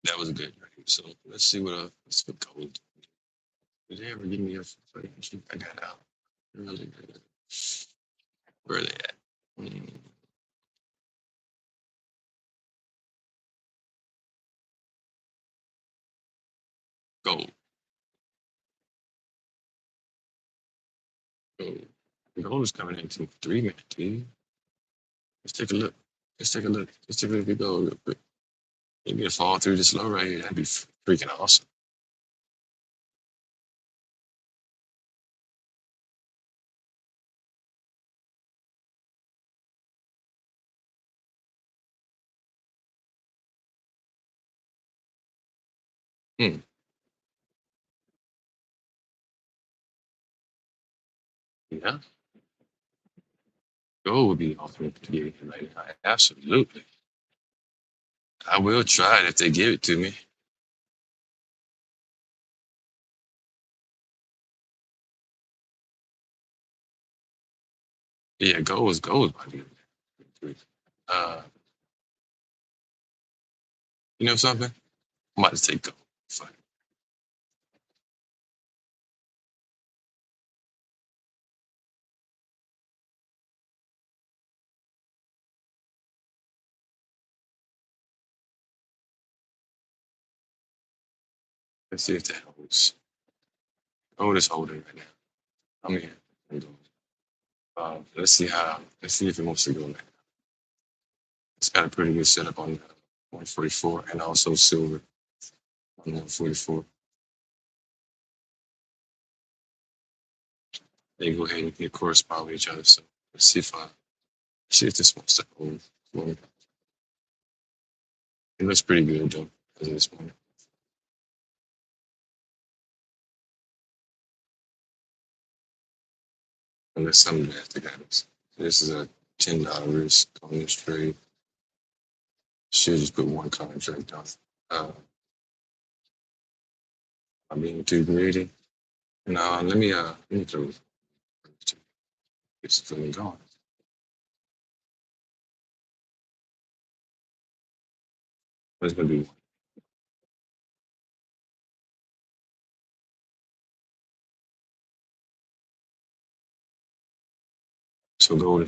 that was good. Right? So let's see let's what gold. Did they ever give me a financial? I got out. Really good. Where are they at? Gold. Gold. Gold is coming into 3 minutes, dude. Let's take a look. Let's take a look. Let's take a look at gold real quick. Maybe a fall through this low right here. That'd be freaking awesome. Hmm. Yeah. Gold would be awesome to get right now. Absolutely. I will try it if they give it to me. Yeah, gold is gold. Uh, you know something? I'm about to take gold. Fuck. Let's see if that holds. Gold is holding right now. I mean, let's see how. Let's see if it wants to go now. It's got a pretty good setup on 144 and also silver on 144. They go ahead and correspond with each other. So let's see if this wants to hold. Well, it looks pretty good though at this point. Unless something drastic happens. This is a $10 risk on this trade. Should just put one contract on. I'm being too greedy. No, let me throw this thing going. What's gonna be? So go to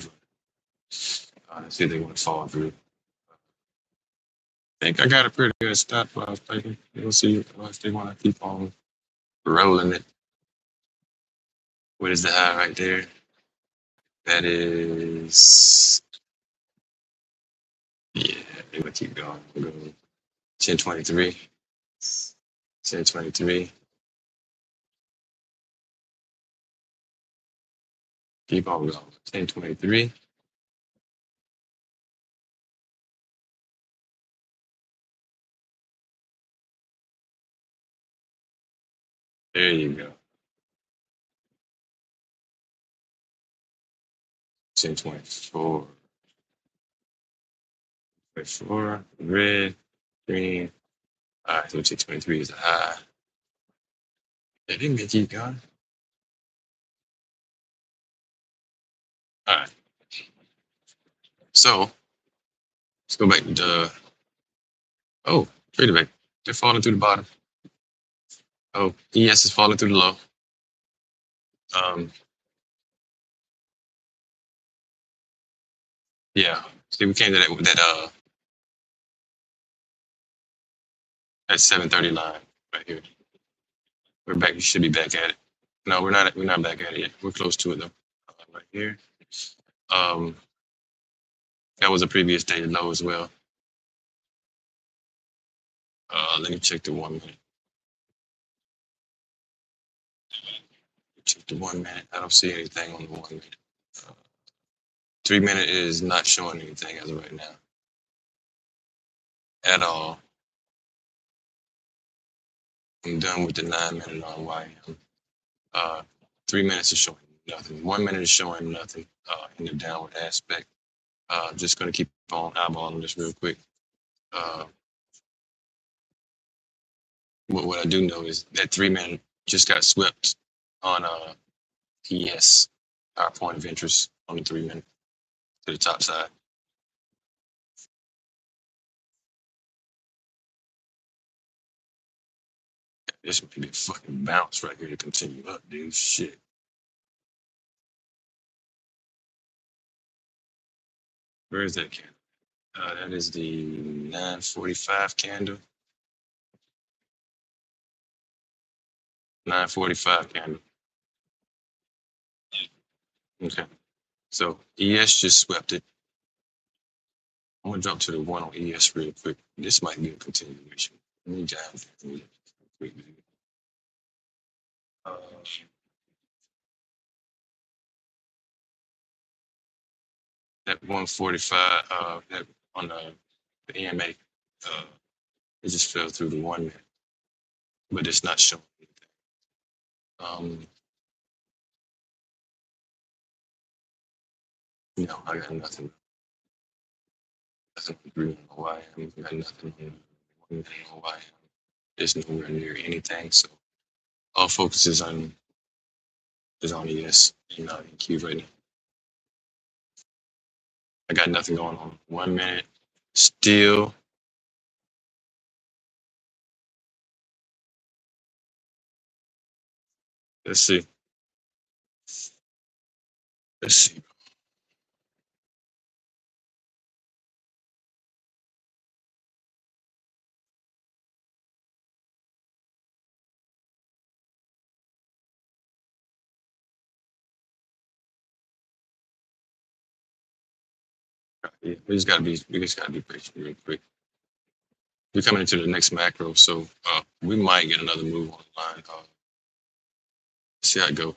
see if they want to fall through. I think I got a pretty good stop loss taken. We'll see if they want to keep on rolling it. What is the high right there? That is, yeah, they gonna keep going. We're going 1023. 1023. Keep on going. 1023. There you go. 1024. 24. Red. Green. All right, so 1023 is a high. They didn't keep going. All right. So let's go back to the. Oh, trade back. They're falling through the bottom. Oh, ES is falling through the low. Yeah. See, we came to that 730 line right here. We're back. You should be back at it. No, we're not. We're not back at it yet. We're close to it though. Right here. Um, that was a previous day low as well. Let me check the 1 minute. Check the 1 minute. I don't see anything on the 1 minute. 3 minute is not showing anything as of right now. At all. I'm done with the 9 minute on YM. 3 minutes is showing nothing. 1 minute is showing nothing in the downward aspect. Just gonna keep on eyeballing this real quick. But what I do know is that 3-minute just got swept on ES, our point of interest on the 3-minute to the top side. This may be a fucking bounce right here to continue up, dude. Shit. Where is that candle? That is the 945 candle. 945 candle. Okay. So ES just swept it. I'm gonna jump to the one on ES real quick. This might be a continuation. Let me dive in quick. That 145, that on the EMA, it just fell through the 1 minute, but it's not showing anything. No, I got nothing. Nothing green on YM. Got nothing on YM. It's nowhere near anything. So all focus is on ES and not in Q right now. I got nothing going on. 1 minute. Still. Let's see. Let's see. Yeah, we just gotta be patient real quick. We're coming into the next macro, so we might get another move on the line. See how it go.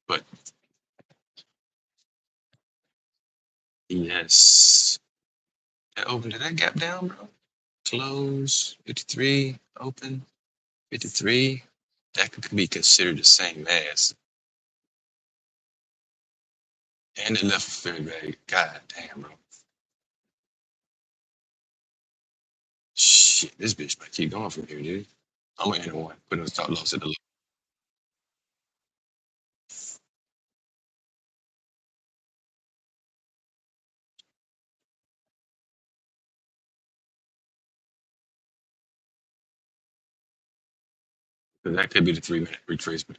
But yes, that open. Did that gap down, bro? Close 53, open 53. That could be considered the same as. And it left very bad. God damn, bro. Shit, this bitch might keep going from here, dude. I'm gonna enter one. Put a stop loss at the low. That could be the 3-minute retracement,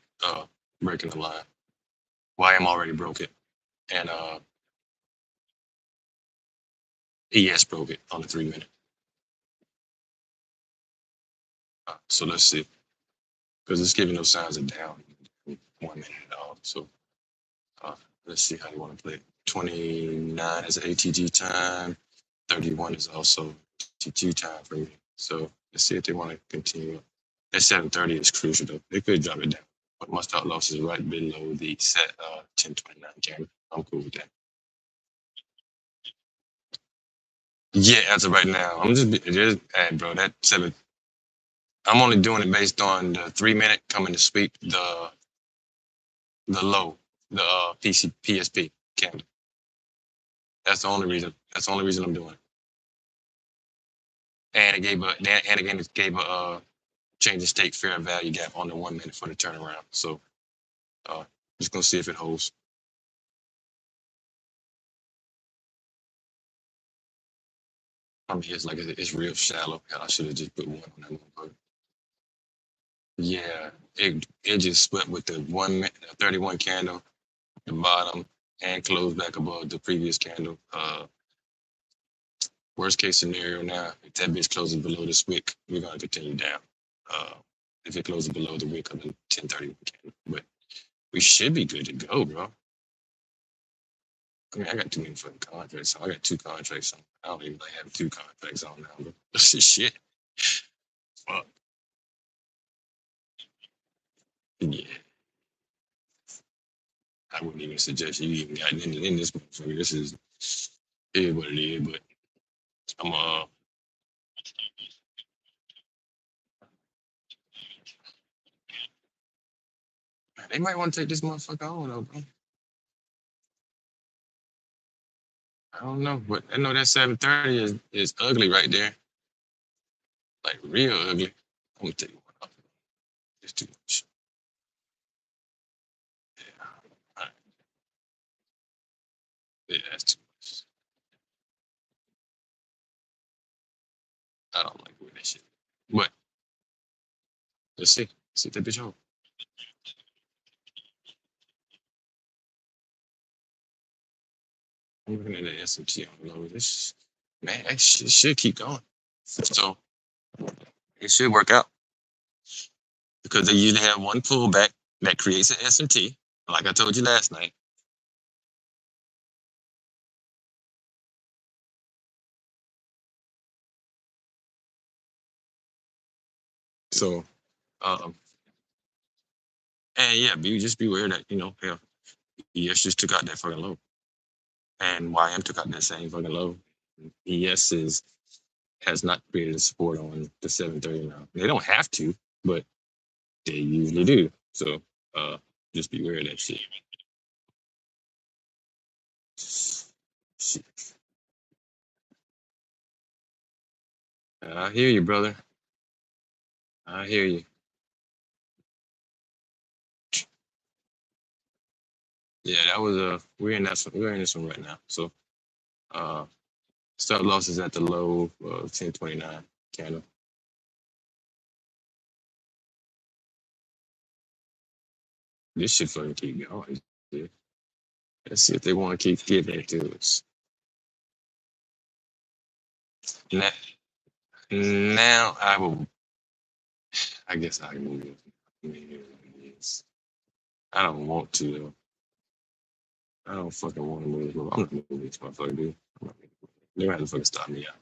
breaking the line. YM already broke it. And ES broke it on the 3-minute. So let's see. Because it's giving no signs of down 1 minute at all. So let's see how you want to play it. 29 is ATG time. 31 is also ATG time for me. So let's see if they want to continue. That 730 is crucial though. They could drop it down. But my stop loss is right below the set 1029 camera. I'm cool with that. Yeah, as of right now, I'm just hey, bro, that 7. I'm only doing it based on the 3-minute coming to sweep the low, the PSP candle. That's the only reason. That's the only reason I'm doing it. And it gave a change in state fair value gap on the 1 minute for the turnaround. So just gonna see if it holds. I mean, it's real shallow. I should have just put one on that one. Yeah, it just swept with the 31 candle, the bottom, and closed back above the previous candle. Worst case scenario now, if that bitch closes below this wick, we're gonna continue down. If it closes below the wick of the 1030 candle, but we should be good to go, bro. I mean, I got too many fucking contracts. So I got 2 contracts on. I don't even have 2 contracts on now, bro. This is shit. Fuck. Yeah. I wouldn't even suggest you even got in this motherfucker. This is what it is, but I'm they might want to take this motherfucker on though, bro. I don't know, but I know that 730 is ugly right there. Like real ugly. Let me tell you what. It's too much. Yeah. All right. Yeah, that's too much. I don't like wearing that shit. But let's see. See that bitch on. I'm looking at the SMT on low. This man, that shit should keep going. So it should work out because they usually have one pullback that creates an SMT, like I told you last night. So, um, and yeah, just be aware that hell, ES just took out that fucking low, and YM took out that same fucking low. ES has not created a support on the 730 now. They don't have to, but they usually do. So, just be aware of that shit. Shit. I hear you, brother. I hear you. Yeah, that was we're in this one right now. So stop losses at the low 1029 candle. This should fucking keep going. Yeah. Let's see if they want to keep getting into us. Now I guess I can move it. I mean, yes. I don't want to though. I don't fucking want to move. I'm not moving this motherfucker, dude. They're gonna have to fucking stop me out.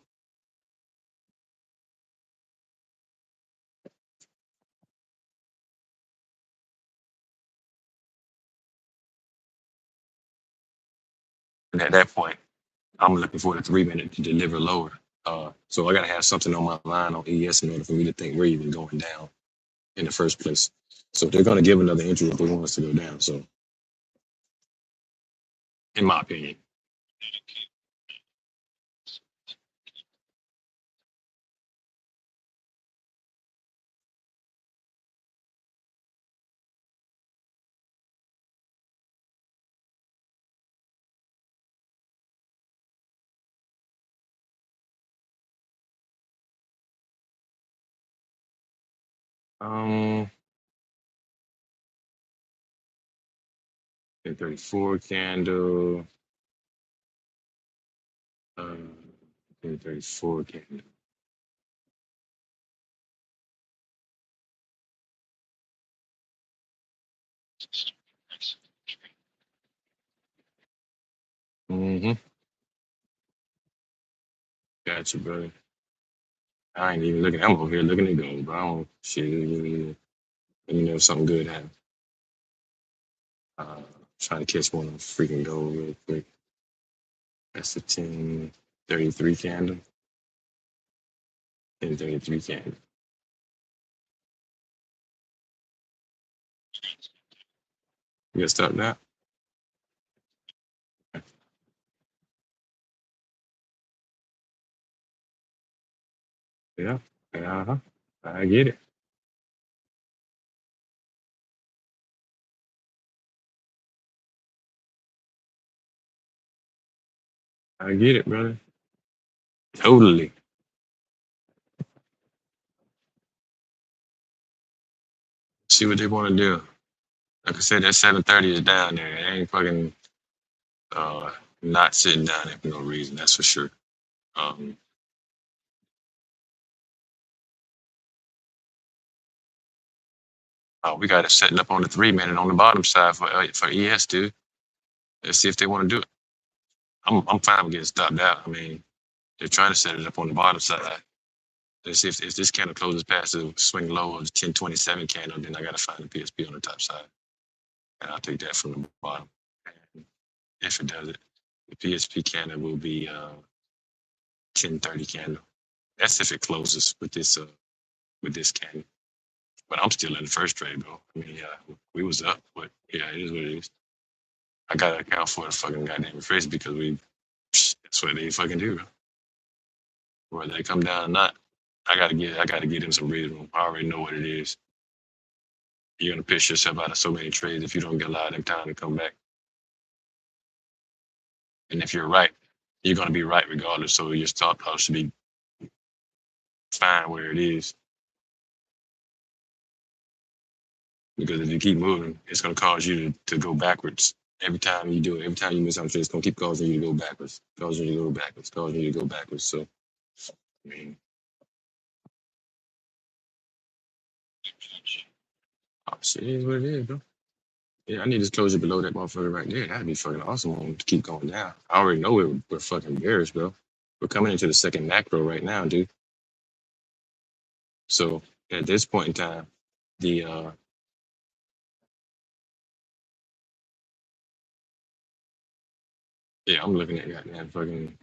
And at that point, I'm looking for the 3 minute to deliver lower. So I gotta have something on my line on ES in order for me to think we're even going down in the first place. So they're gonna give another entry if they want us to go down. So, in my opinion, um, 34 candle, 34 candle. Mm-hmm. Gotcha, brother. I ain't even looking. I'm over here looking at gold, but I don't shit. Something good happen. Trying to catch one of freaking gold real quick. That's the 1033 candle. 1033 candle. You gonna stop that? Yeah. Uh-huh. I get it. I get it, brother. Totally. See what they want to do. Like I said, that 730 is down there. It ain't fucking not sitting down there for no reason. That's for sure. Um, we got it setting up on the 3 minute on the bottom side for ES, dude. Let's see if they want to do it. I'm fine with getting stopped out. I mean, they're trying to set it up on the bottom side. Let's see if this candle closes past the swing low of the 1027 candle, then I got to find the PSP on the top side. And I'll take that from the bottom. And if it does it, the PSP candle will be 1030 candle. That's if it closes with this candle. But I'm still in the first trade, bro. I mean, yeah, we was up, but yeah, it is what it is. I gotta account for the fucking goddamn refresh because that's what they fucking do, bro. Whether they come down or not. I gotta get him some breathing room. I already know what it is. You're gonna piss yourself out of so many trades if you don't get a lot of them time to come back. And if you're right, you're gonna be right regardless. So your stop loss should be fine where it is. Because if you keep moving, it's gonna cause you to go backwards. Every time you do it, every time you miss on trade, it's gonna keep causing you to go backwards, causing you to go backwards, causing you to go backwards. So I mean, oh, shit is what it is, bro. Yeah, I need to close it below that motherfucker right there. That'd be fucking awesome to keep going down. I already know we're fucking bearish, bro. We're coming into the second macro right now, dude. So at this point in time, the yeah, I'm looking at that fucking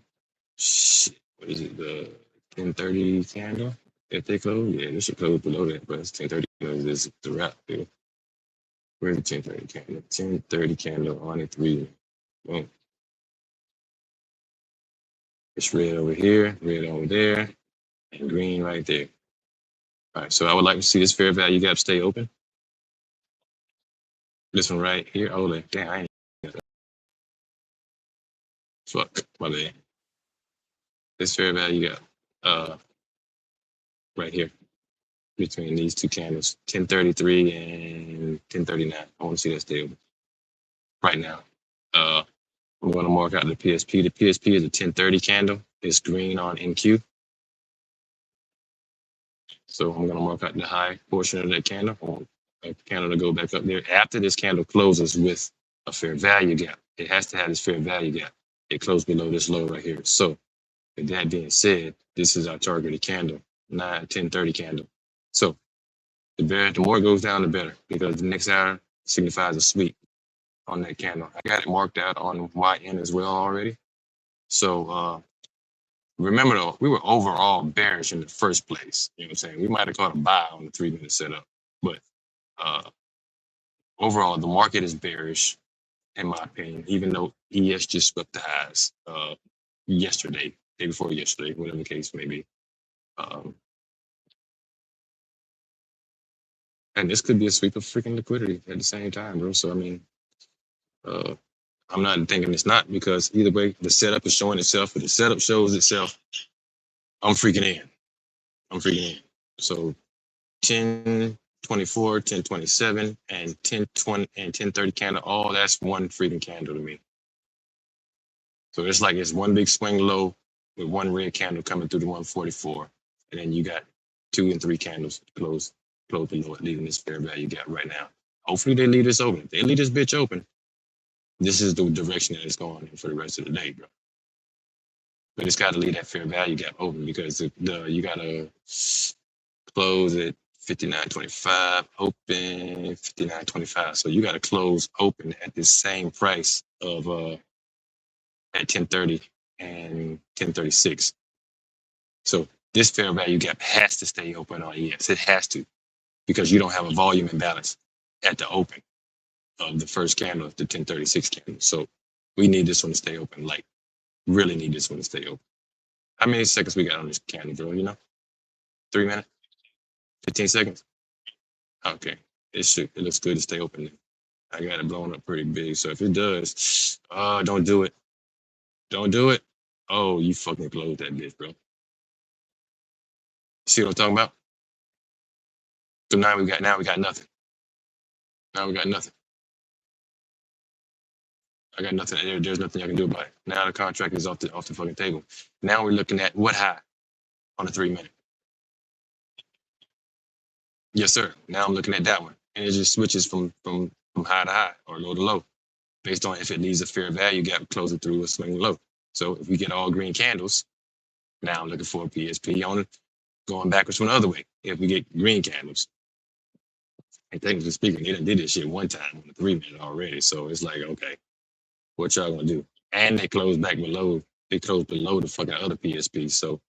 shit. What is it? The 1030 candle. If they close, yeah, they should close below that, but it's 1030 because it's the wrap, dude. Where's the 1030 candle? 1030 candle on it 3. Boom. It's red over here, red over there, and green right there. All right, so I would like to see this fair value gap stay open. This one right here. Oh, like, damn, I ain't. Fuck, my bad. This fair value gap, right here between these two candles, 1033 and 1039. I want to see that stay open right now. I'm going to mark out the PSP. The PSP is a 1030 candle. It's green on NQ. So I'm going to mark out the high portion of that candle. I want a candle to go back up there. After this candle closes with a fair value gap, it has to have this fair value gap. It closed below this low right here. So with that being said, this is our targeted candle, 1030 candle. So the more it goes down, the better, because the next hour signifies a sweep on that candle. I got it marked out on my end as well already. So remember though, we were overall bearish in the first place. You know what I'm saying? We might have caught a buy on the 3-minute setup, but overall the market is bearish, in my opinion, even though ES just swept the highs yesterday, day before yesterday, whatever the case may be. And this could be a sweep of freaking liquidity at the same time, bro. So I mean, I'm not thinking it's not, because either way, the setup is showing itself. If the setup shows itself, I'm freaking in. I'm freaking in. So 1024, 1027, and 1020 and 1030 candle, all that's one freaking candle to me. So it's like it's one big swing low with one red candle coming through the 144. And then you got 2 and 3 candles close below it, leaving this fair value gap right now. Hopefully they leave this open. If they leave this bitch open, this is the direction that it's going in for the rest of the day, bro. But it's got to leave that fair value gap open, because you got to close at 59.25, open 59.25. So you got to close open at the same price of at 1030 and 1036. So this fair value gap has to stay open on ES. It has to, because you don't have a volume imbalance at the open of the first candle of the 1036 candle. So we need this one to stay open. Like, really need this one to stay open. How many seconds we got on this candle, bro? You know, 3 minutes, 15 seconds. Okay, it looks good to stay open. I got it blown up pretty big. So if it does, don't do it. Don't do it. Oh, you fucking closed that bitch, bro. See what I'm talking about? So now we got nothing. Now we got nothing. I got nothing. There's nothing I can do about it. Now the contract is off the fucking table. Now we're looking at what high on the 3 minute. Yes, sir. Now I'm looking at that one, and it just switches from high to high or low to low, based on if it needs a fair value gap closing through a swing low. So if we get all green candles, now I'm looking for a PSP on going backwards from the other way. If we get green candles, and technically speaking, they done did this shit one time on the 3 minute already. So it's like, okay, what y'all gonna do? And they closed back below. They closed below the fucking other PSP. So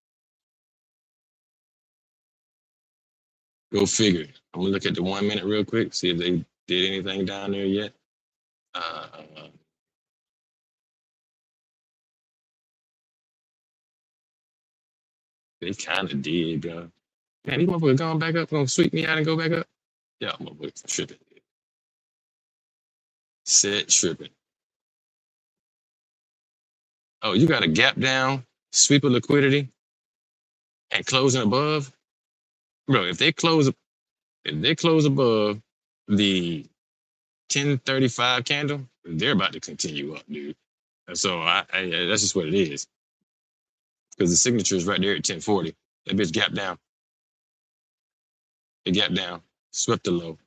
go figure. I'm gonna look at the 1 minute real quick, see if they did anything down there yet. They kind of did, bro. Man, these motherfuckers going back up, gonna sweep me out and go back up. Yeah, motherfuckers tripping. Set tripping. Oh, you got a gap down, sweep of liquidity, and closing above, bro. If they close above the 1035 candle, they're about to continue up, dude. And so that's just what it is. Because the signature is right there at 1040. That bitch gap down. It gap down, swept the low.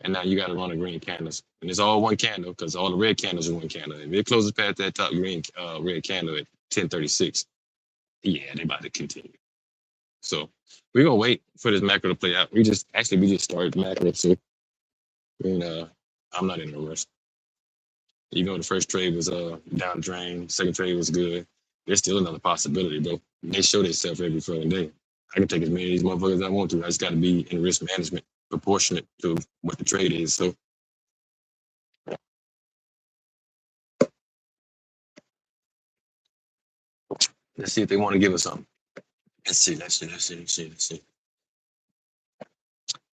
And now you got to run a green candles. And it's all one candle because all the red candles are one candle. If it closes past that top green red candle at 1036, yeah, they about to continue. So we're gonna wait for this macro to play out. We just started macro, so I'm not in a rush. Even though the first trade was down drain, second trade was good. There's still another possibility, bro. They show themselves every fucking day. I can take as many of these motherfuckers as I want to. I just got to be in risk management proportionate to what the trade is. So let's see if they want to give us something. Let's see.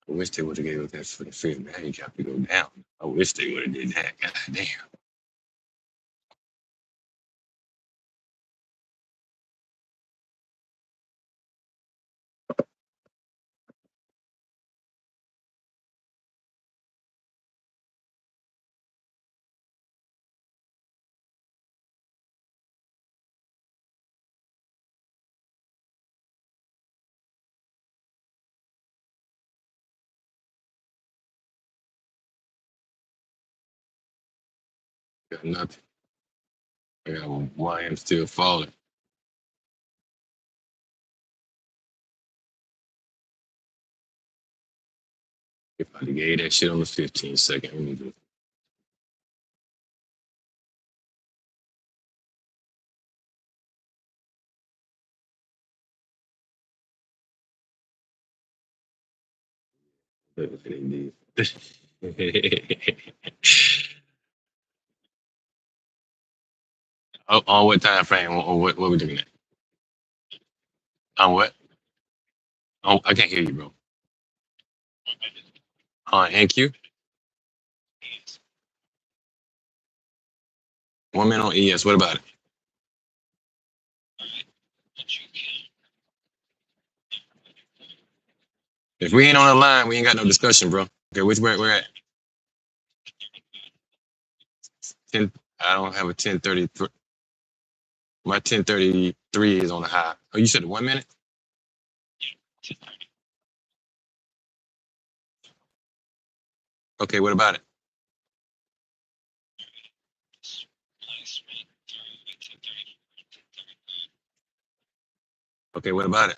I wish they would have gave us that for the fair value gap to go down. I wish they would have did that. God damn. Got nothing. I got YM still falling. If I gave that shit on the 15-second, we need to. On what time frame? Or what we looking at? On what? Oh, I can't hear you, bro. On NQ? 1 minute on ES. What about it? If we ain't on the line, we ain't got no discussion, bro. Okay, which where we're at? 10. I don't have a 1033. My 1033 is on the high. Oh, you said 1 minute? Okay, what about it? Okay, what about it?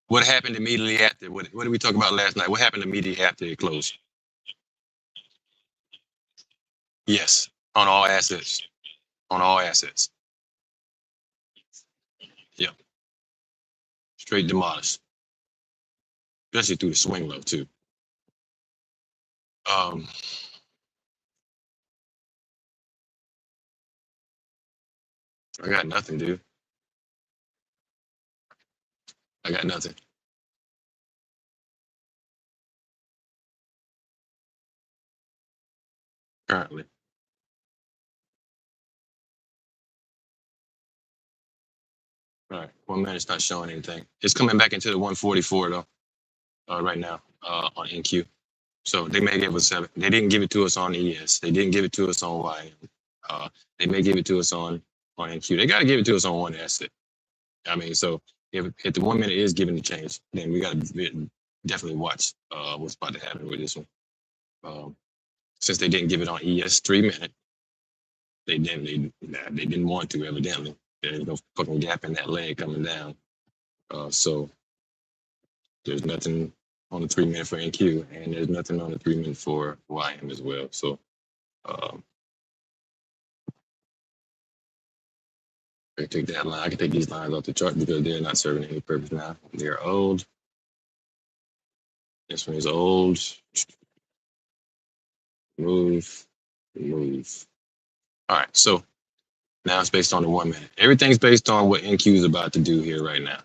What happened immediately after? What did we talk about last night? What happened immediately after it closed? Yes, on all assets. On all assets. Yep. Straight demolished. Especially through the swing low, too. I got nothing, dude. I got nothing. Currently. All right. 1 minute's not showing anything. It's coming back into the 144 though. Right now. On NQ. So they may give us 7. They didn't give it to us on ES. They didn't give it to us on YM. They may give it to us on NQ. They gotta give it to us on one asset. I mean, so if the 1 minute is given the change, then we gotta definitely watch what's about to happen with this one. Since they didn't give it on ES 3 minute, they didn't want to, evidently. There's no fucking gap in that leg coming down. So there's nothing on the 3 minute for NQ, and there's nothing on the 3 minute for YM as well. So I can take that line. I can take these lines off the chart because they're not serving any purpose now. They're old. This one is old. Move. All right, so now it's based on the 1 minute. Everything's based on what NQ is about to do here right now.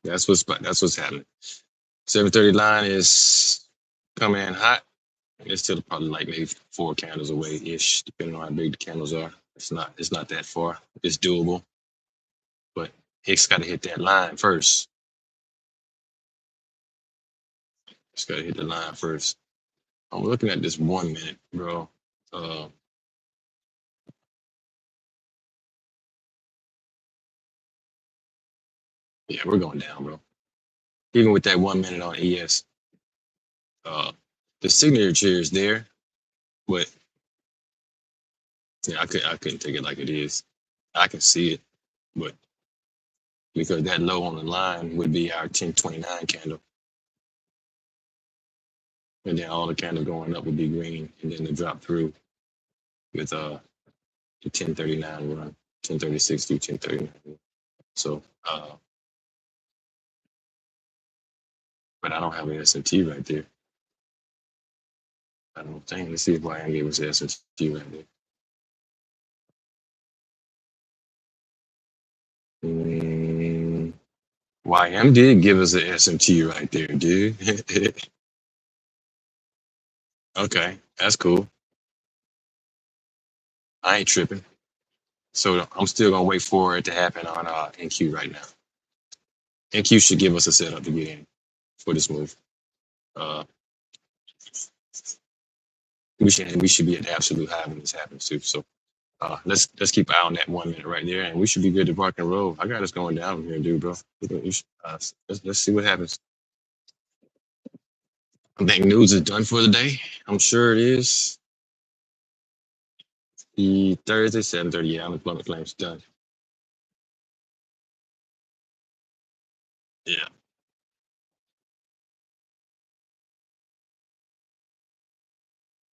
That's what's happening. 7:30 line is coming in hot. It's still probably like maybe 4 candles away ish, depending on how big the candles are. It's not that far. It's doable, but Hicks got to hit that line first. It's got to hit the line first. I'm looking at this 1 minute, bro. Yeah, we're going down, bro. Even with that 1 minute on ES, the signature is there, but yeah, I couldn't take it like it is. I can see it, but because that low on the line would be our 1029 candle, and then all the candles going up would be green, and then the drop through with the 1039 run, 1036 through 1039. So, but I don't have an S&T right there. I don't think. Let's see if YM gave us an S&T right there. YM did give us an S&T right there, dude. Okay, that's cool. I ain't tripping. So I'm still gonna wait for it to happen on NQ right now. NQ should give us a setup to get in for this move. Uh, we should be at the absolute high when this happens too. So let's keep an eye on that 1 minute right there, and we should be good to rock and roll. I got us going down here, dude, bro. Let's see what happens. I think news is done for the day. I'm sure it is. The Thursday 7:30. Yeah, unemployment claims done. Yeah.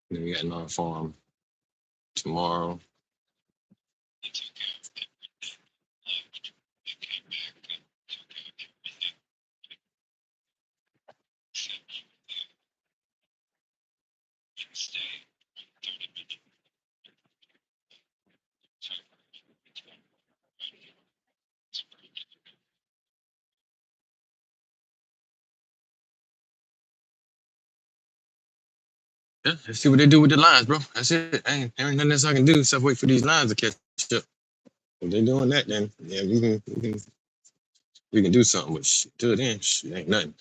And then we got non-farm tomorrow. Yeah, let's see what they do with the lines, bro. That's it. Ain't nothing else I can do except wait for these lines to catch up. If they're doing that, then yeah, we can do something. But till then, ain't nothing.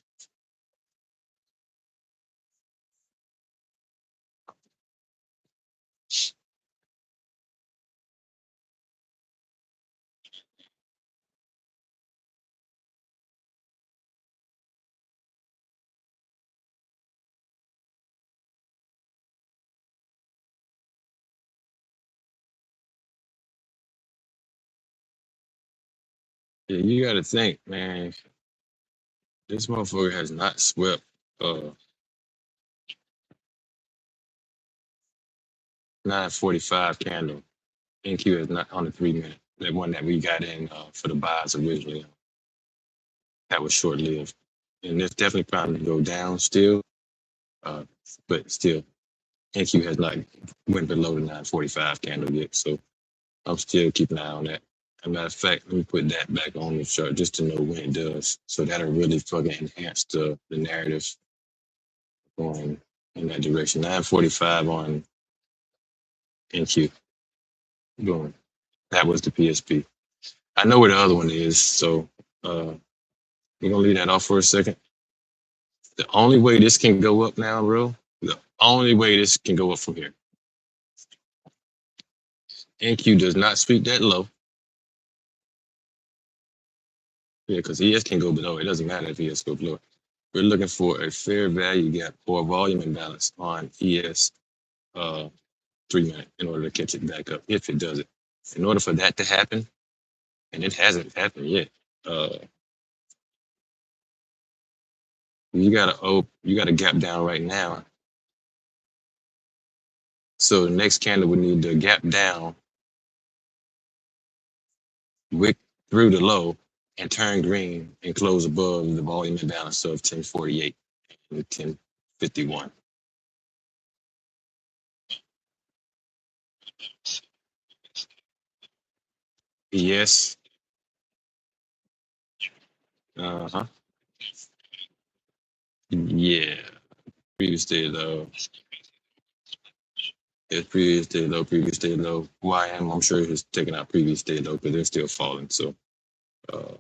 Yeah, you got to think, man. This motherfucker has not swept 945 candle. NQ is not on the 3 minute. That one that we got in for the buys originally. That was short lived. And it's definitely probably to go down still. But still, NQ has not went below the 945 candle yet. So I'm still keeping an eye on that. As a matter of fact, let me put that back on the chart just to know when it does. So that'll really fucking enhance the narrative going in that direction. 945 on NQ. Going. That was the PSP. I know where the other one is, so we're gonna leave that off for a second. The only way this can go up now, bro, the only way this can go up from here. NQ does not speak that low. Yeah, because ES can go below. It doesn't matter if ES go below. We're looking for a fair value gap or a volume imbalance on ES 3 minute in order to catch it back up if it does it. In order for that to happen, and it hasn't happened yet, you gotta gap down right now. So the next candle would need to gap down, wick through the low, and turn green and close above the volume imbalance of 1048 and 1051. Yes. Uh-huh. Yeah. Previous day low. It's previous day low, previous day low. YM, I'm sure he's taking out previous day low because they're still falling. So uh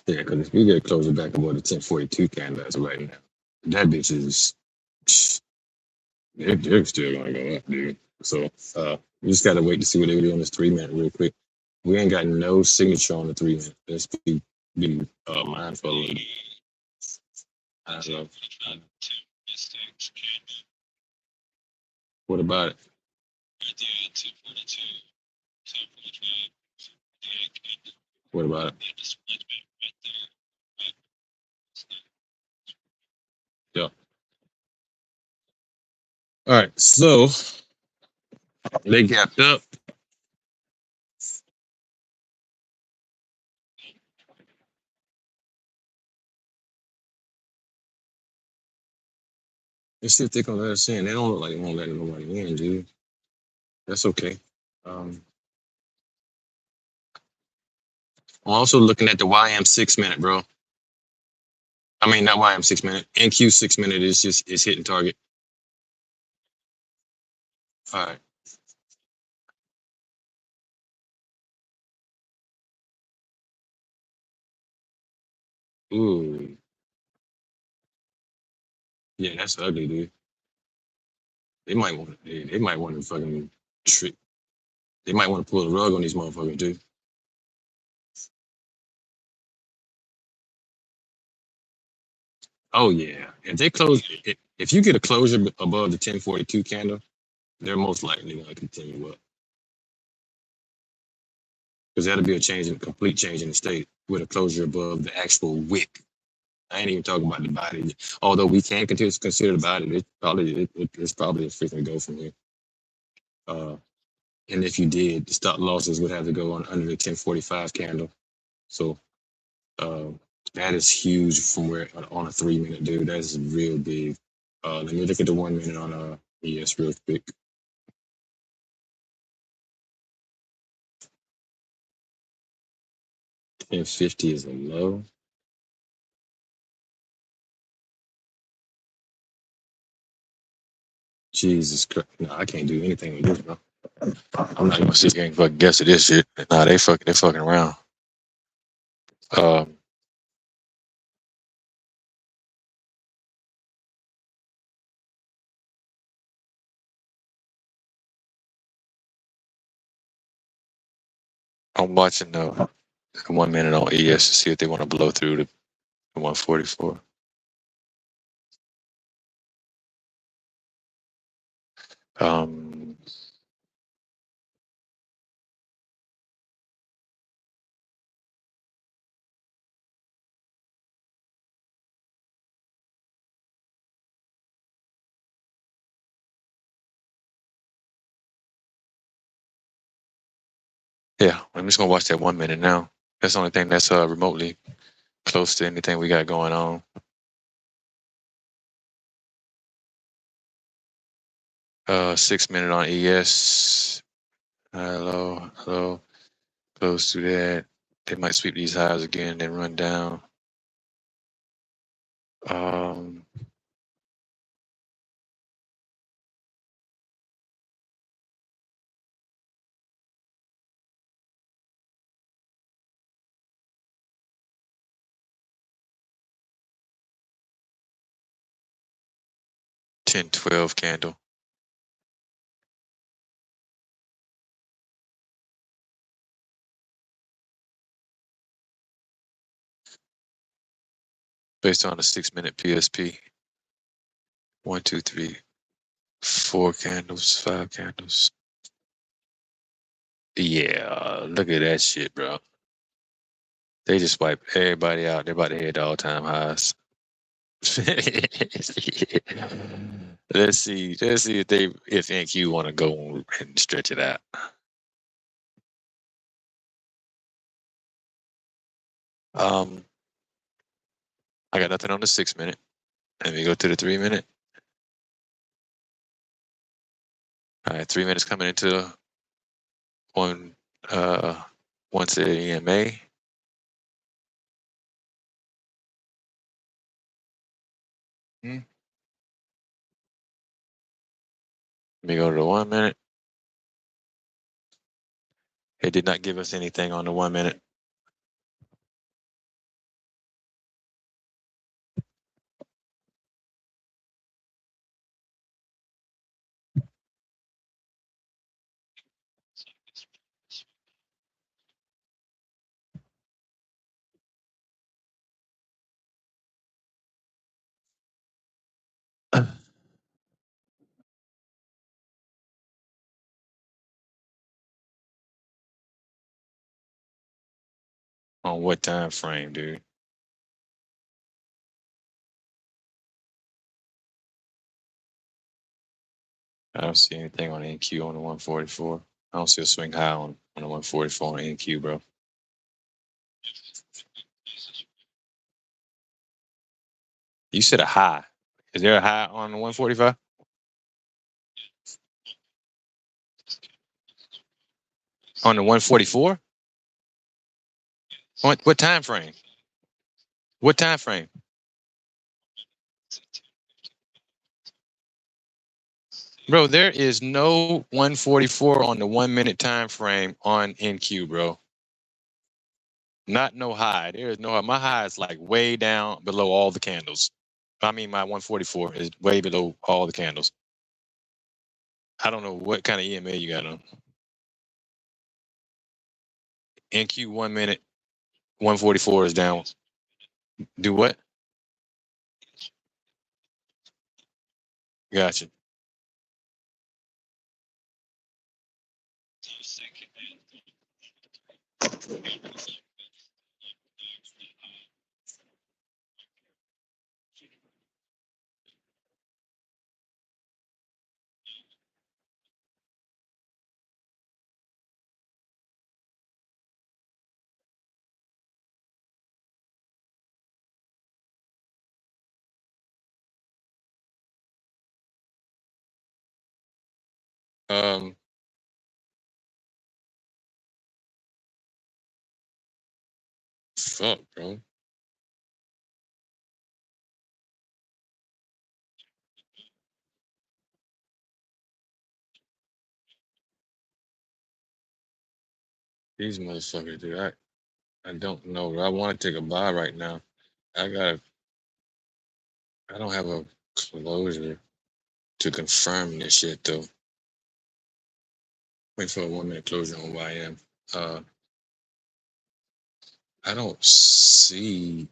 yeah, because if we get closer back above the 1042 candle as of right now, that bitch is they're still gonna go up, dude. So we just gotta wait to see what they do on this 3 minute real quick. We ain't got no signature on the 3 minute. Let's be mindful of it. I don't know. What about it? What about it? Yeah. All right. So they gapped up. Let's see if they're gonna let us in. They don't look like they won't let nobody in, dude. That's okay. I'm also looking at the YM 6 minute, bro. I mean, not YM 6 minute. NQ 6 minute is hitting target. All right. Ooh. Yeah, that's ugly, dude. They might want to. They might want to fucking trick. They might want to pull the rug on these motherfuckers, dude. Oh yeah. If they close, if you get a closure above the 1042 candle, they're most likely going to continue up because that'll be a complete change in the state with a closure above the actual wick. I ain't even talking about the body. Although we can continue to consider the body, it's probably a freaking go from here. And if you did, the stop losses would have to go on under the 1045 candle. So uh, that is huge from where on a 3 minute, dude. That is real big. Let me look at the 1 minute on ES real quick. 1050 is a low. Jesus Christ. No, I can't do anything with this, bro. I'm not gonna sit here and fucking guess at this shit. Nah, they fucking around. Um, I'm watching the 1 minute on ES to see if they want to blow through the 144. Um, yeah, I'm just gonna watch that 1 minute now. That's the only thing that's remotely close to anything we got going on. 6 minute on ES. Hello. Close to that. They might sweep these highs again, then run down. 10-12 candle. Based on a 6 minute PSP. 1, 2, 3, 4 candles, 5 candles. Yeah, look at that shit, bro. They just wipe everybody out. They're about to hit all-time highs. Let's see if NQ want to go and stretch it out. I got nothing on the 6 minute. Let me go to the 3 minute. All right, 3 minutes coming into one once at EMA. Let me go to the 1 minute. It did not give us anything on the 1 minute. On what time frame, dude? I don't see anything on NQ on the 144. I don't see a swing high on the 144 on NQ, bro. You said a high. Is there a high on the 145? On the 144? What time frame? What time frame? Bro, there is no 144 on the 1 minute time frame on NQ, bro. Not no high. There is no high. My high is like way down below all the candles. I mean, my 144 is way below all the candles. I don't know what kind of EMA you got on. NQ 1 minute, 144 is down. Do what? Gotcha. Fuck, bro. These motherfuckers, dude. I don't know. I want to take a buy right now. I don't have a closure to confirm this shit though. Wait for a 1 minute closure on YM. I don't see.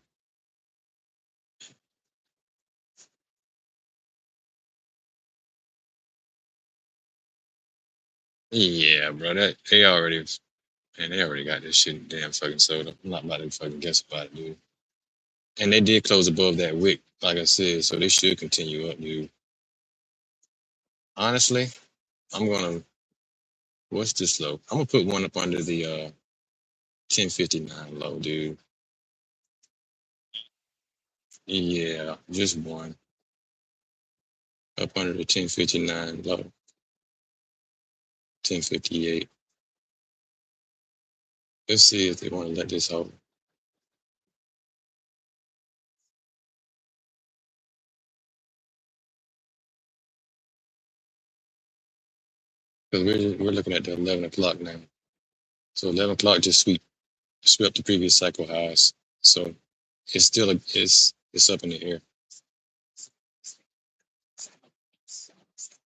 Yeah, bro. They already got this shit damn fucking sold up. I'm not about to fucking guess about it, dude. And they did close above that wick, like I said, so they should continue up, dude. Honestly, what's this low? I'm gonna put one up under the 1059 low, dude. Yeah, just one. Up under the 1059 low. 1058. Let's see if they want to let this hold. Because we're looking at the 11 o'clock now. So 11 o'clock just swept the previous cycle highs. So it's still it's up in the air.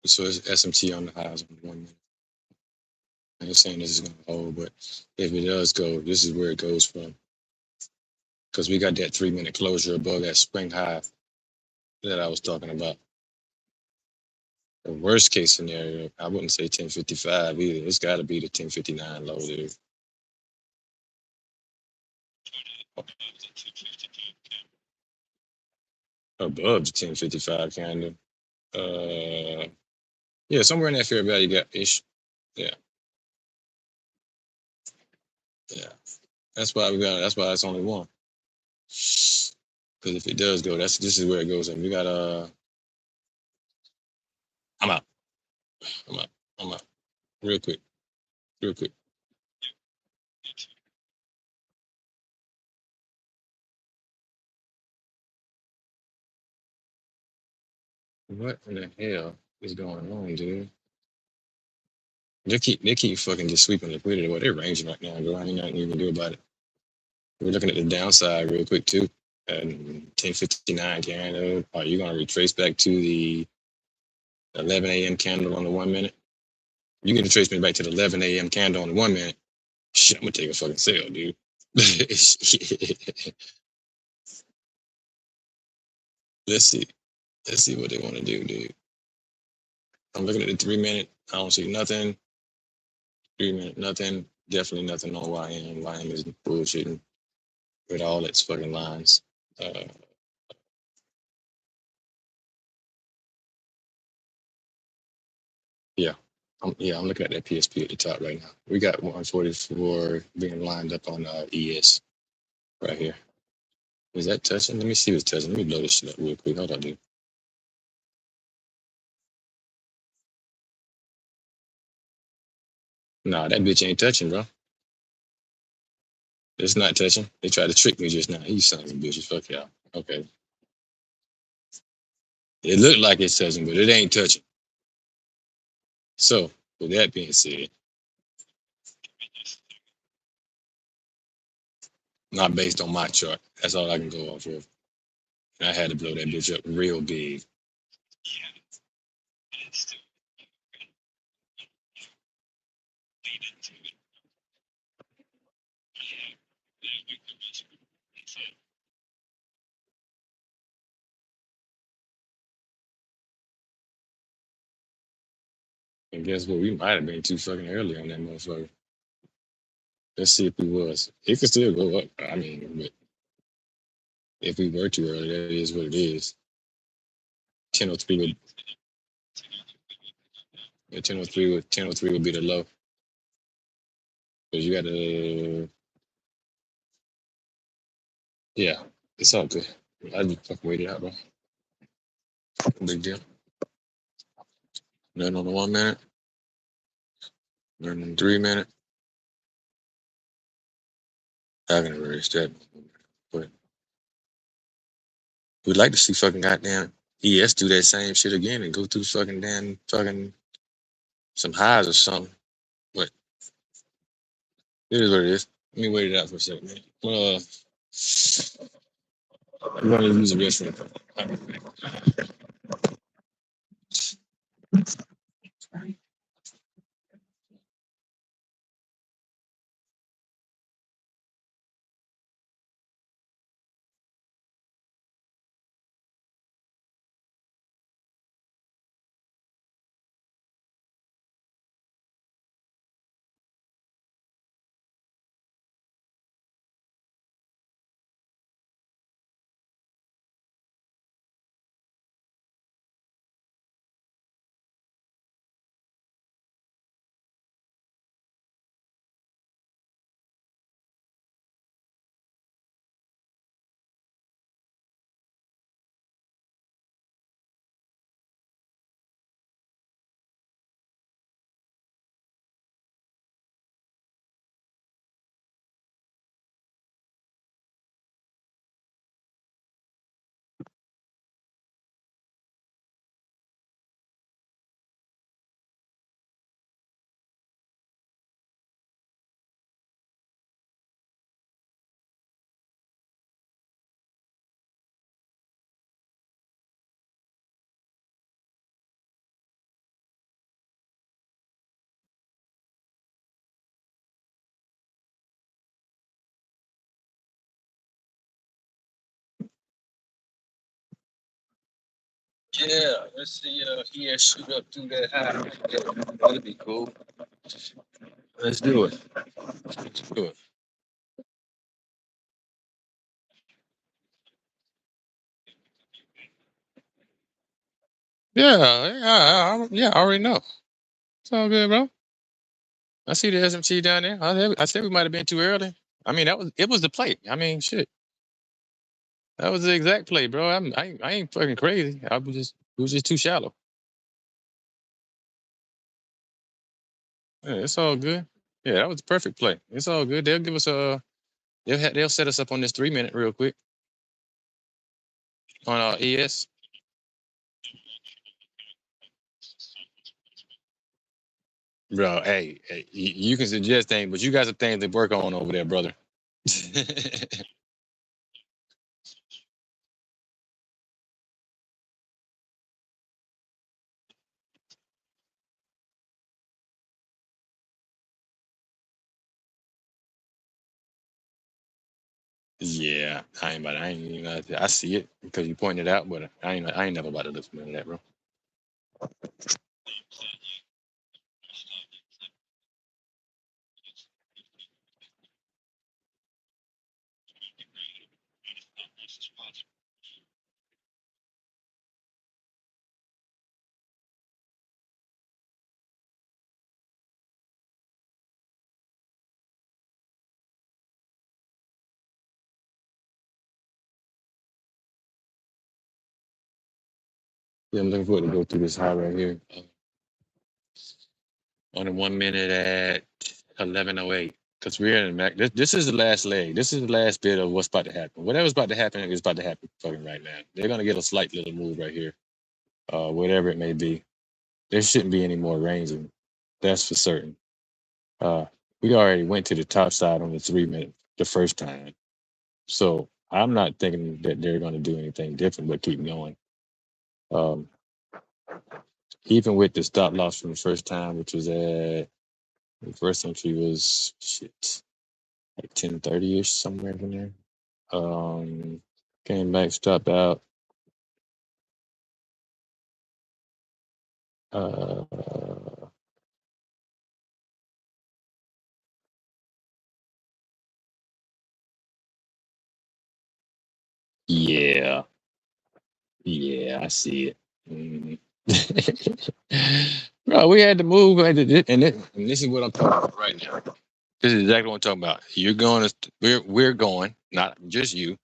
So it's SMT on the highs on 1 minute. I ain't saying this is gonna hold, but if it does go, this is where it goes from. Because we got that 3 minute closure above that spring high that I was talking about. The worst case scenario, I wouldn't say 1055 either. It's got to be the 1059 low there. Above the 1055 candle. Yeah, somewhere in that fair value gap ish. Yeah. Yeah. That's why it's only one. Because if it does go, this is where it goes. And we got I'm out. I'm out. I'm out. Real quick. Real quick. What in the hell is going on, dude? They keep fucking just sweeping liquidity. Well, they're ranging right now, bro. Ain't nothing you can do about it. We're looking at the downside real quick too. And 10:59 candle. Are you gonna retrace back to the 11 a.m. candle on the 1 minute? You can retrace me back to the 11 a.m. candle on the 1 minute. Shit, I'm gonna take a fucking sale, dude. Let's see. Let's see what they want to do, dude. I'm looking at the 3 minute. I don't see nothing. 3 minute, nothing. Definitely nothing on YM. YM is bullshitting with all its fucking lines. Yeah. I'm looking at that PSP at the top right now. We got 144 being lined up on ES right here. Is that touching? Let me see what's touching. Let me blow this shit up real quick. Hold on, dude. Nah, that bitch ain't touching, bro. It's not touching. They tried to trick me just now. You sons of bitches. Fuck y'all. Okay. It looked like it's touching, but it ain't touching. So, with that being said, not based on my chart. That's all I can go off of. And I had to blow that bitch up real big. And guess what? We might have been too fucking early on that motherfucker. Let's see if we was. It could still go up. I mean, but if we were too early, that is what it is. 10:03 would 10:03 would be the low. Because you gotta yeah, it's all good. I just fucking wait it out, bro. Big deal. Nothing on the 1 minute. Nothing on the 3 minute. I haven't erased that. But we'd like to see fucking goddamn ES do that same shit again and go through fucking damn fucking some highs or something. But it is what it is. Let me wait it out for a second, man. I'm gonna use the restroom. Yeah, let's see ES shoot up through that high. That'd be cool. Let's do it. Let's do it. Yeah, I already know. It's all good, bro. I see the SMT down there. I said we might have been too early. I mean, it was the play. I mean, shit. That was the exact play, bro. I ain't fucking crazy. It was just too shallow. Yeah, it's all good. Yeah, that was the perfect play. It's all good. They'll give us they'll set us up on this 3 minute real quick on ES. Bro, hey, you can suggest things, but you got some things to work on over there, brother. Yeah, I ain't even. I see it because you pointed it out, but I ain't never about to listen to that, bro. Yeah, I'm looking forward to go through this high right here. On the 1 minute at 11:08, because we're in the Mac. This is the last leg. This is the last bit of what's about to happen. Whatever's about to happen is about to happen fucking right now. They're gonna get a slight little move right here, whatever it may be. There shouldn't be any more ranging. That's for certain. We already went to the top side on the 3 minute the first time, so I'm not thinking that they're going to do anything different but keep going. Um, even with the stop loss from the first time, which was at the first entry was shit like 10:30 ish somewhere in there. Came back, stopped out. Uh, yeah, yeah, I see it. Mhm. Bro, we had to move, and this is what I'm talking about right now. This is exactly what I'm talking about. You're going to, we're going, not just you.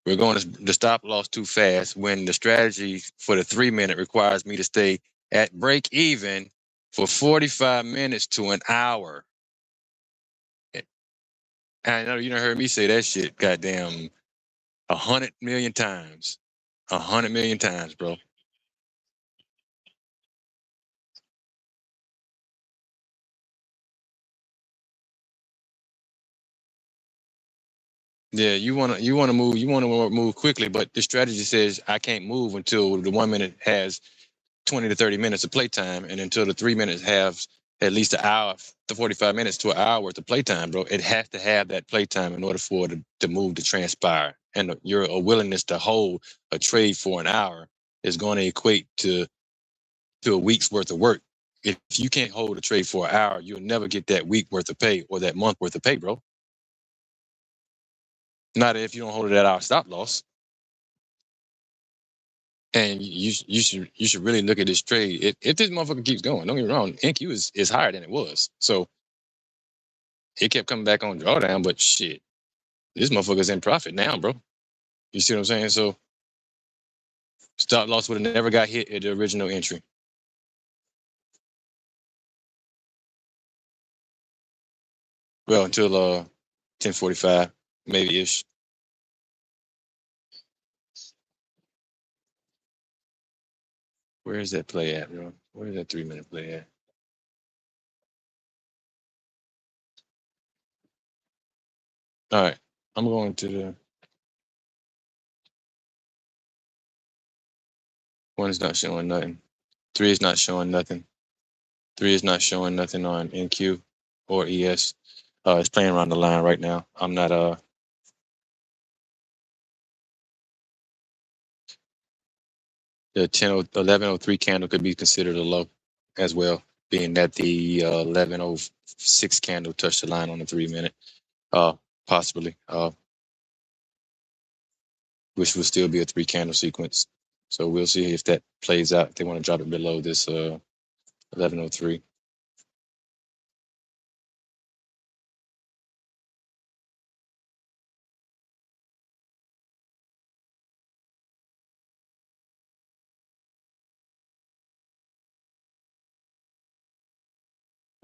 We're going to the stop loss too fast when the strategy for the 3 minute requires me to stay at break even for 45 minutes to an hour. I know you done heard me say that shit, goddamn, 100 million times. 100 million times, bro. Yeah, you wanna move quickly, but the strategy says I can't move until the 1 minute has 20 to 30 minutes of playtime, and until the 3 minutes have at least an hour to 45 minutes to an hour worth of playtime, bro. It has to have that playtime in order for it to move to transpire. And your willingness to hold a trade for an hour is going to equate to a week's worth of work. If you can't hold a trade for an hour, you'll never get that week worth of pay or that month worth of pay, bro. Not if you don't hold it at our stop loss. And you should really look at this trade. If this motherfucker keeps going, don't get me wrong, NQ is higher than it was. So it kept coming back on drawdown, but shit, this motherfucker's in profit now, bro. You see what I'm saying? So stop loss would have never got hit at the original entry. Well, until 10:45, maybe ish. Where is that play at, bro? Where is that 3 minute play at? All right, I'm going to the one is not showing nothing. 3 is not showing nothing. 3 is not showing nothing on NQ or ES. It's playing around the line right now. I'm not the 11:03 candle could be considered a low as well, being that the 11:06 candle touched the line on the 3 minute, possibly, which would still be a 3 candle sequence. So we'll see if that plays out. If they want to drop it below this 11:03.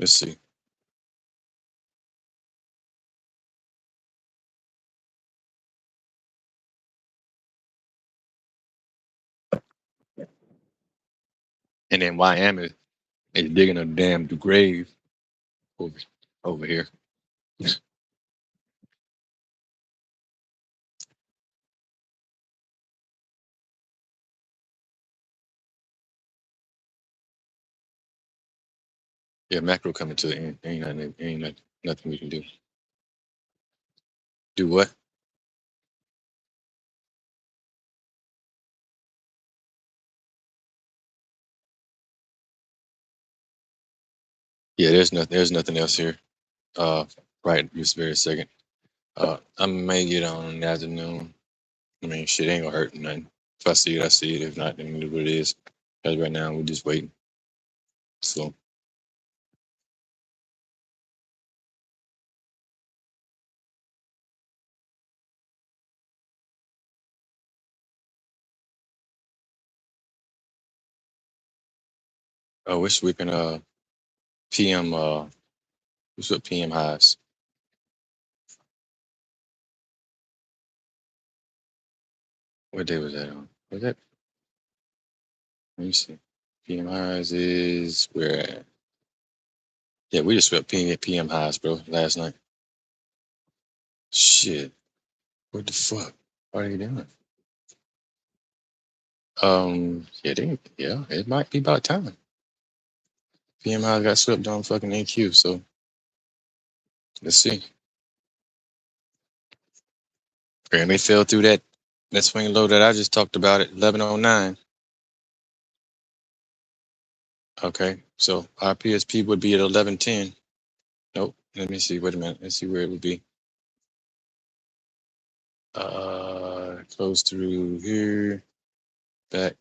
Let's see. And then YM is digging a damn grave over here. Yeah, macro coming to the end. Ain't nothing we can do. Do what? Yeah, there's nothing else here. Right this very second. I may get on in the afternoon. I mean, shit ain't gonna hurt nothing. If I see it, I see it. If not, then it is what it is. Because right now we're just waiting. So we're sweeping PM what's up PM highs. What day was that on? Was that? Let me see. PM highs is where? Yeah, we just swept PM highs, bro, last night. Shit. What the fuck? What are you doing? Yeah, it might be about time. PM highs got swept on fucking AQ, so let's see. And they fell through that swing low that I just talked about at 1109. Okay, so our PSP would be at 1110. Nope. Let me see. Wait a minute. Let's see where it would be. Close through here. Back.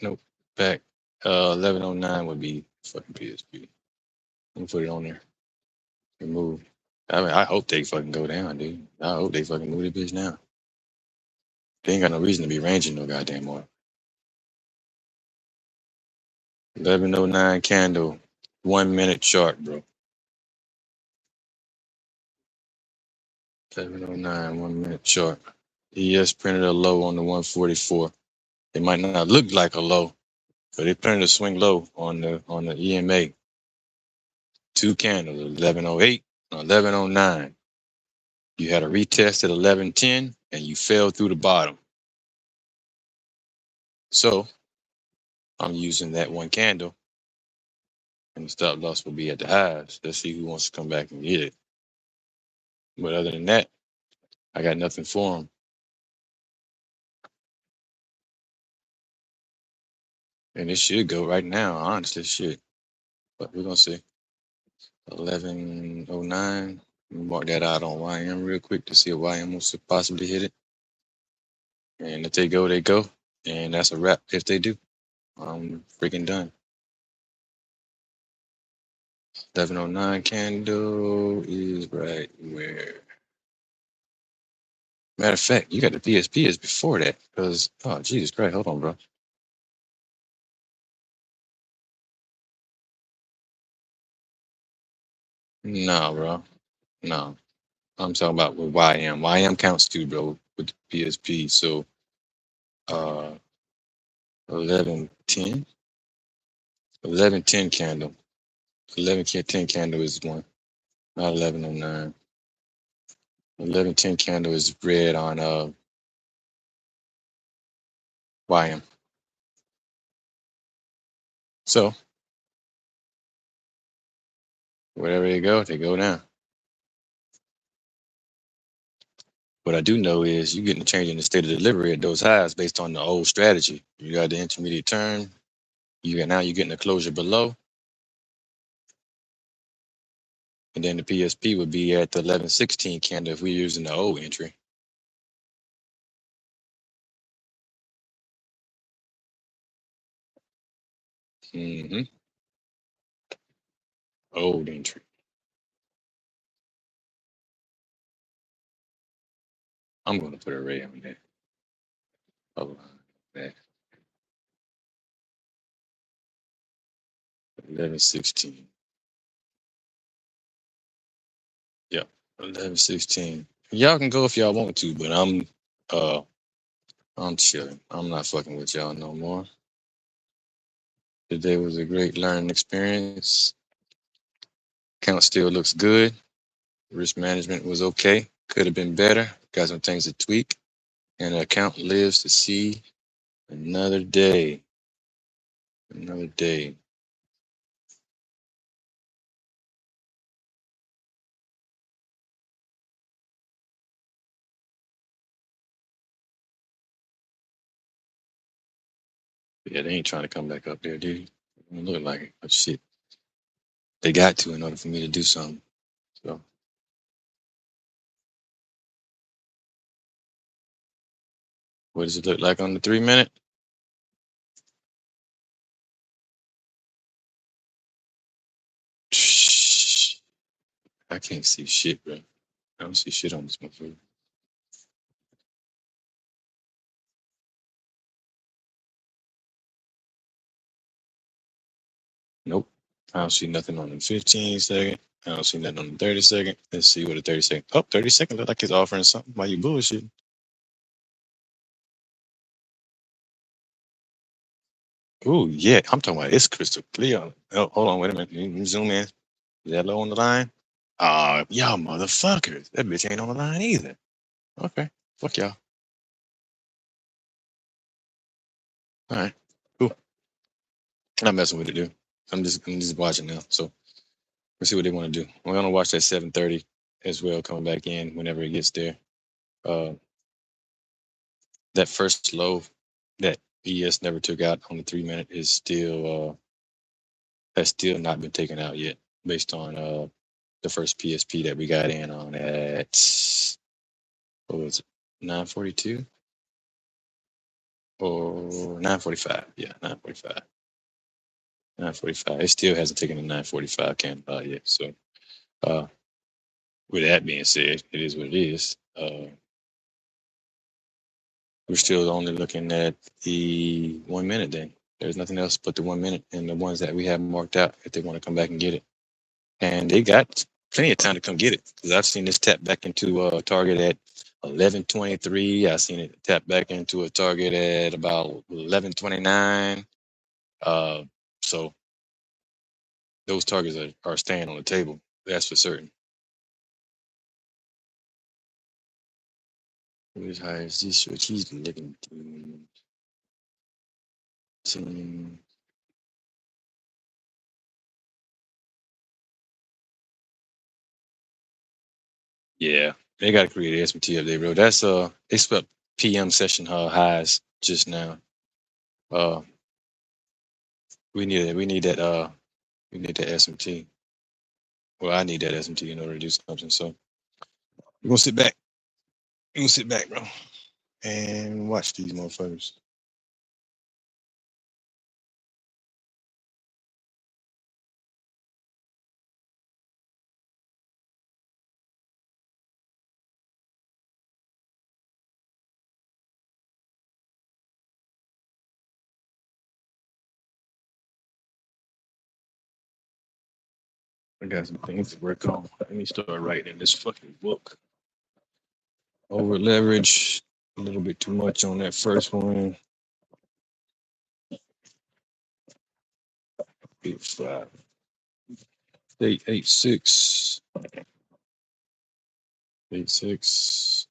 Nope. Back. 1109 would be fucking PSP. Let me put it on there. Remove. I mean, I hope they fucking go down, dude. I hope they fucking move the bitch now. They ain't got no reason to be ranging no goddamn more. 1109 candle. 1 minute chart, bro. 1109, 1 minute chart. ES printed a low on the 144. It might not look like a low, but it printed a swing low on the EMA. Two candles, 1108 and 1109. You had a retest at 1110 and you fell through the bottom. So I'm using that one candle and the stop loss will be at the highs. Let's see who wants to come back and get it. But other than that, I got nothing for them. And it should go right now, honestly, shit. But we're going to see. 1109. Mark that out on YM real quick to see if YM wants to possibly hit it. And if they go, they go. And that's a wrap if they do. I'm freaking done. 1109 candle is right where. Matter of fact, you got the PSP is before that. Because, oh, Jesus Christ. Hold on, bro. No, bro. No. I'm talking about with YM. YM counts too, bro, with the PSP. So, 1110. 1110 candle. 1110 candle is one. Not 1109. 1110 candle is red on YM. So wherever they go down. What I do know is you're getting a change in the state of delivery at those highs based on the old strategy. You got the intermediate turn. Now you're getting a closure below. And then the PSP would be at the 1116 candle if we're using the old entry. Mm-hmm. Old entry. I'm going to put a ray on that. Hold on. That. 11:16. Yep, 11:16. Y'all can go if y'all want to, but I'm chilling. I'm not fucking with y'all no more. Today was a great learning experience. Count still looks good. Risk management was okay. Could have been better. Got some things to tweak. And the account lives to see another day. Another day. Yeah, they ain't trying to come back up there, dude. It look like it, but shit. They got to in order for me to do something. So what does it look like on the 3 minute? Shh. I can't see shit, bro. I don't see shit on this motherfucker. Nope. I don't see nothing on the 15 second. I don't see nothing on the 30 second. Let's see what the 30 second. Oh, 30 second look like it's offering something while you bullshit. Oh yeah, I'm talking about it's crystal clear. Oh, hold on, wait a minute. Let me zoom in. Is that low on the line? Y'all motherfuckers. That bitch ain't on the line either. Okay. Fuck y'all. All right. Cool. I'm not messing with it, dude. I'm just watching now. So let's see what they want to do. We're gonna watch that 7:30 as well, coming back in whenever it gets there. Uh, that first low that ES never took out on the 3 minute is still has still not been taken out yet, based on the first PSP that we got in on at what was it, 9:42 or 9:45? Yeah, 9:45. 9:45. It still hasn't taken a 9:45 candle out yet. So, uh, with that being said, it is what it is. We're still only looking at the 1 minute. Then there's nothing else but the 1 minute and the ones that we have marked out if they want to come back and get it. And they got plenty of time to come get it because I've seen this tap back into a target at 11:23. I've seen it tap back into a target at about 11:29. So those targets are staying on the table. That's for certain. As high as this, what he's looking to. Yeah, they got to create an SMT up there, bro. That's they swept PM session highs just now. Uh, we need that SMT. Well, I need that SMT in order to do something. So we're gonna sit back. We're gonna sit back, bro, and watch these motherfuckers. I got some things to work on. Let me start writing in this fucking book. Over leverage, a little bit too much on that first one. 8.5, 8.86, 8.6,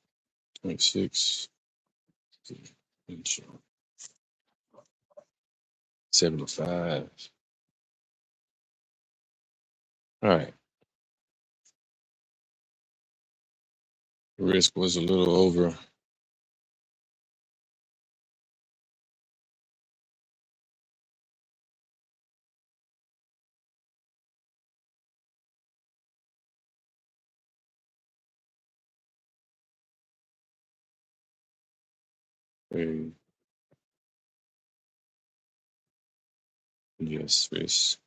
0.6, 75. All right. Risk was a little over. Yes, risk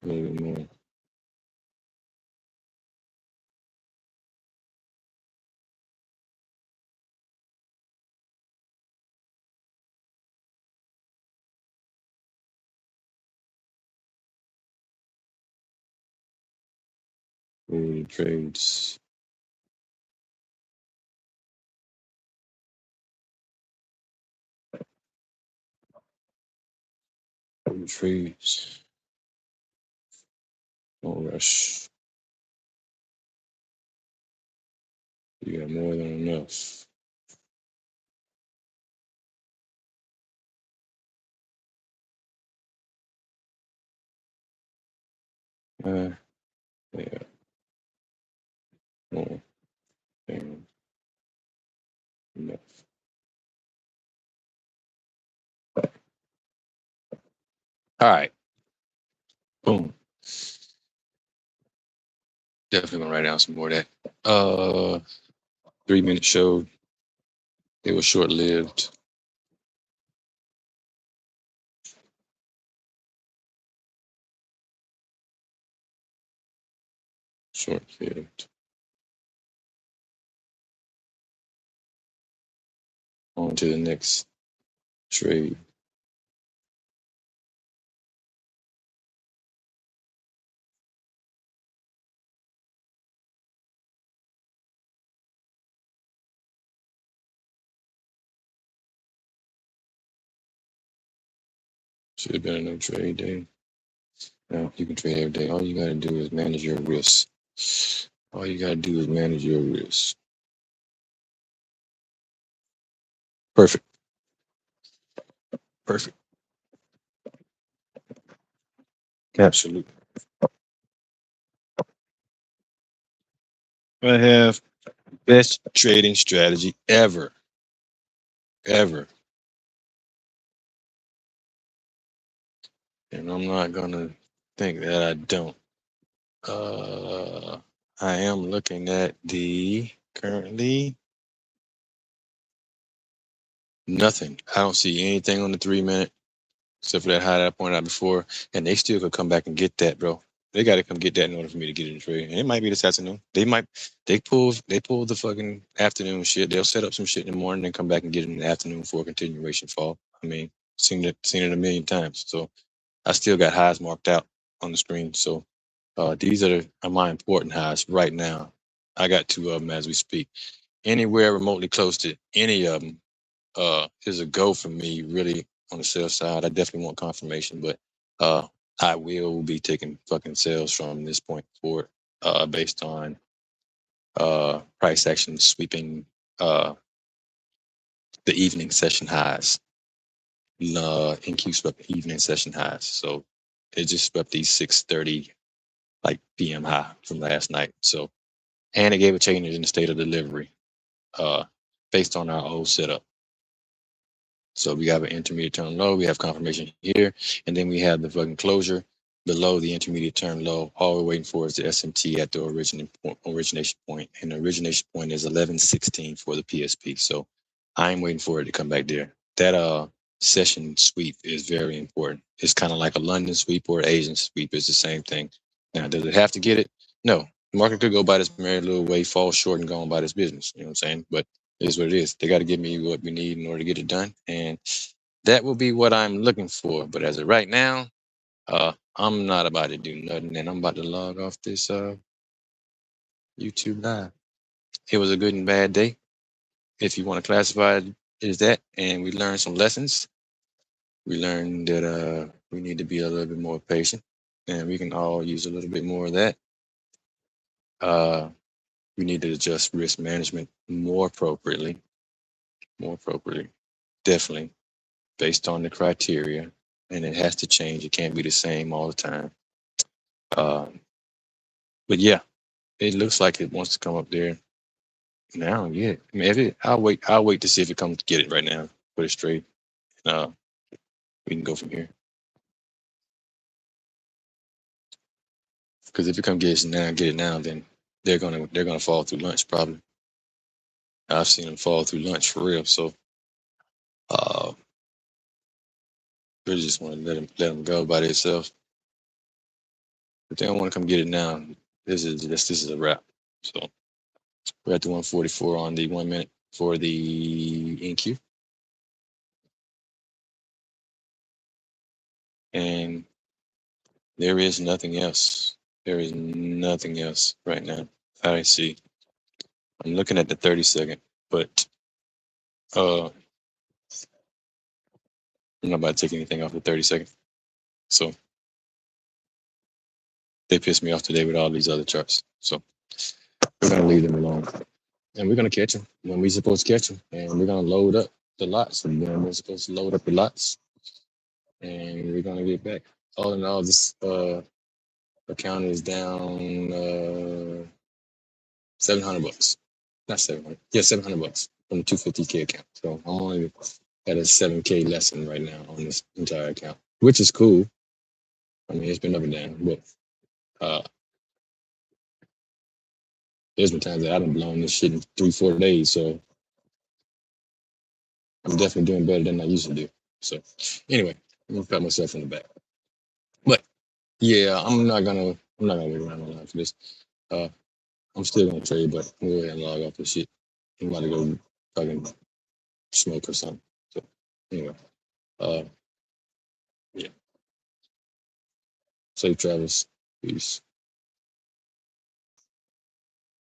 a little more. Ooh, trades. Ooh, trades. Don't rush. You got more than enough. Yeah. More than enough. All right. Boom. Definitely gonna write down some more of that. 3-minute show. It was short lived. Short lived. On to the next trade. Should have been a no trade day. Now you can trade every day. All you gotta do is manage your risk. All you gotta do is manage your risk. Perfect. Perfect. Absolutely. I have best trading strategy ever. Ever. And I'm not gonna think that I don't. I am looking at the currently nothing. I don't see anything on the 3-minute except for that high that I pointed out before. And they still could come back and get that, bro. They got to come get that in order for me to get in the trade. And it might be this afternoon. They pull the fucking afternoon shit. They'll set up some shit in the morning and come back and get it in the afternoon for a continuation fall. I mean, seen it a million times. So I still got highs marked out on the screen. So these are my important highs right now. I got 2 of them as we speak. Anywhere remotely close to any of them is a go for me, really, on the sales side. I definitely want confirmation, but I will be taking fucking sales from this point forward based on price action sweeping uh, the evening session highs. NQ swept evening session highs. So it just swept these 6:30 like PM high from last night. So, and it gave a change in the state of delivery based on our old setup. So we have an intermediate term low, we have confirmation here, and then we have the fucking closure below the intermediate term low. All we're waiting for is the SMT at the origination point, and the origination point is 1116 for the PSP. So I'm waiting for it to come back there. That session sweep is very important. It's kind of like a London sweep or an Asian sweep. It's the same thing. Now, does it have to get it? No. The market could go by this merry little way, fall short, and go on by this business. You know what I'm saying? But it is what it is. They got to give me what we need in order to get it done, and that will be what I'm looking for. But as of right now, I'm not about to do nothing, and I'm about to log off this YouTube live. It was a good and bad day, if you want to classify it as that, and we learned some lessons. We learned that we need to be a little bit more patient, and we can all use a little bit more of that. We need to adjust risk management more appropriately, definitely, based on the criteria, and it has to change. It can't be the same all the time. But yeah, it looks like it wants to come up there now. Yeah, I mean, I'll wait. I'll wait to see if it comes. Get it right now. Put it straight. Uh, we can go from here. Because if it come get it now, then they're gonna fall through lunch probably. I've seen them fall through lunch for real. So we just want to let them go by themselves. If they don't want to come get it now, this is a wrap. So we're at the 144 on the 1 minute for the NQ. And there is nothing else. There is nothing else right now I see. I'm looking at the 30-second, but I'm not about to take anything off the 30-second. So they pissed me off today with all these other charts. So we're gonna leave them alone, and we're gonna catch them when we're supposed to catch them, and we're gonna load up the lots when we're supposed to load up the lots, and we're gonna get back. All in all, this account is down $700. Not 700. Yeah, $700 from the 250K account. So I'm only at a 7K lesson right now on this entire account, which is cool. I mean, it's been up and down, but there's been times that I haven't blown this shit in 3-4 days. So I'm definitely doing better than I used to do. So anyway, I'm gonna pat myself on the back. But yeah, I'm not gonna wait around online for this. I'm still gonna trade, but I'm gonna go ahead and log off this shit. I'm about to go fucking smoke or something. So anyway, yeah. Safe travels. Peace.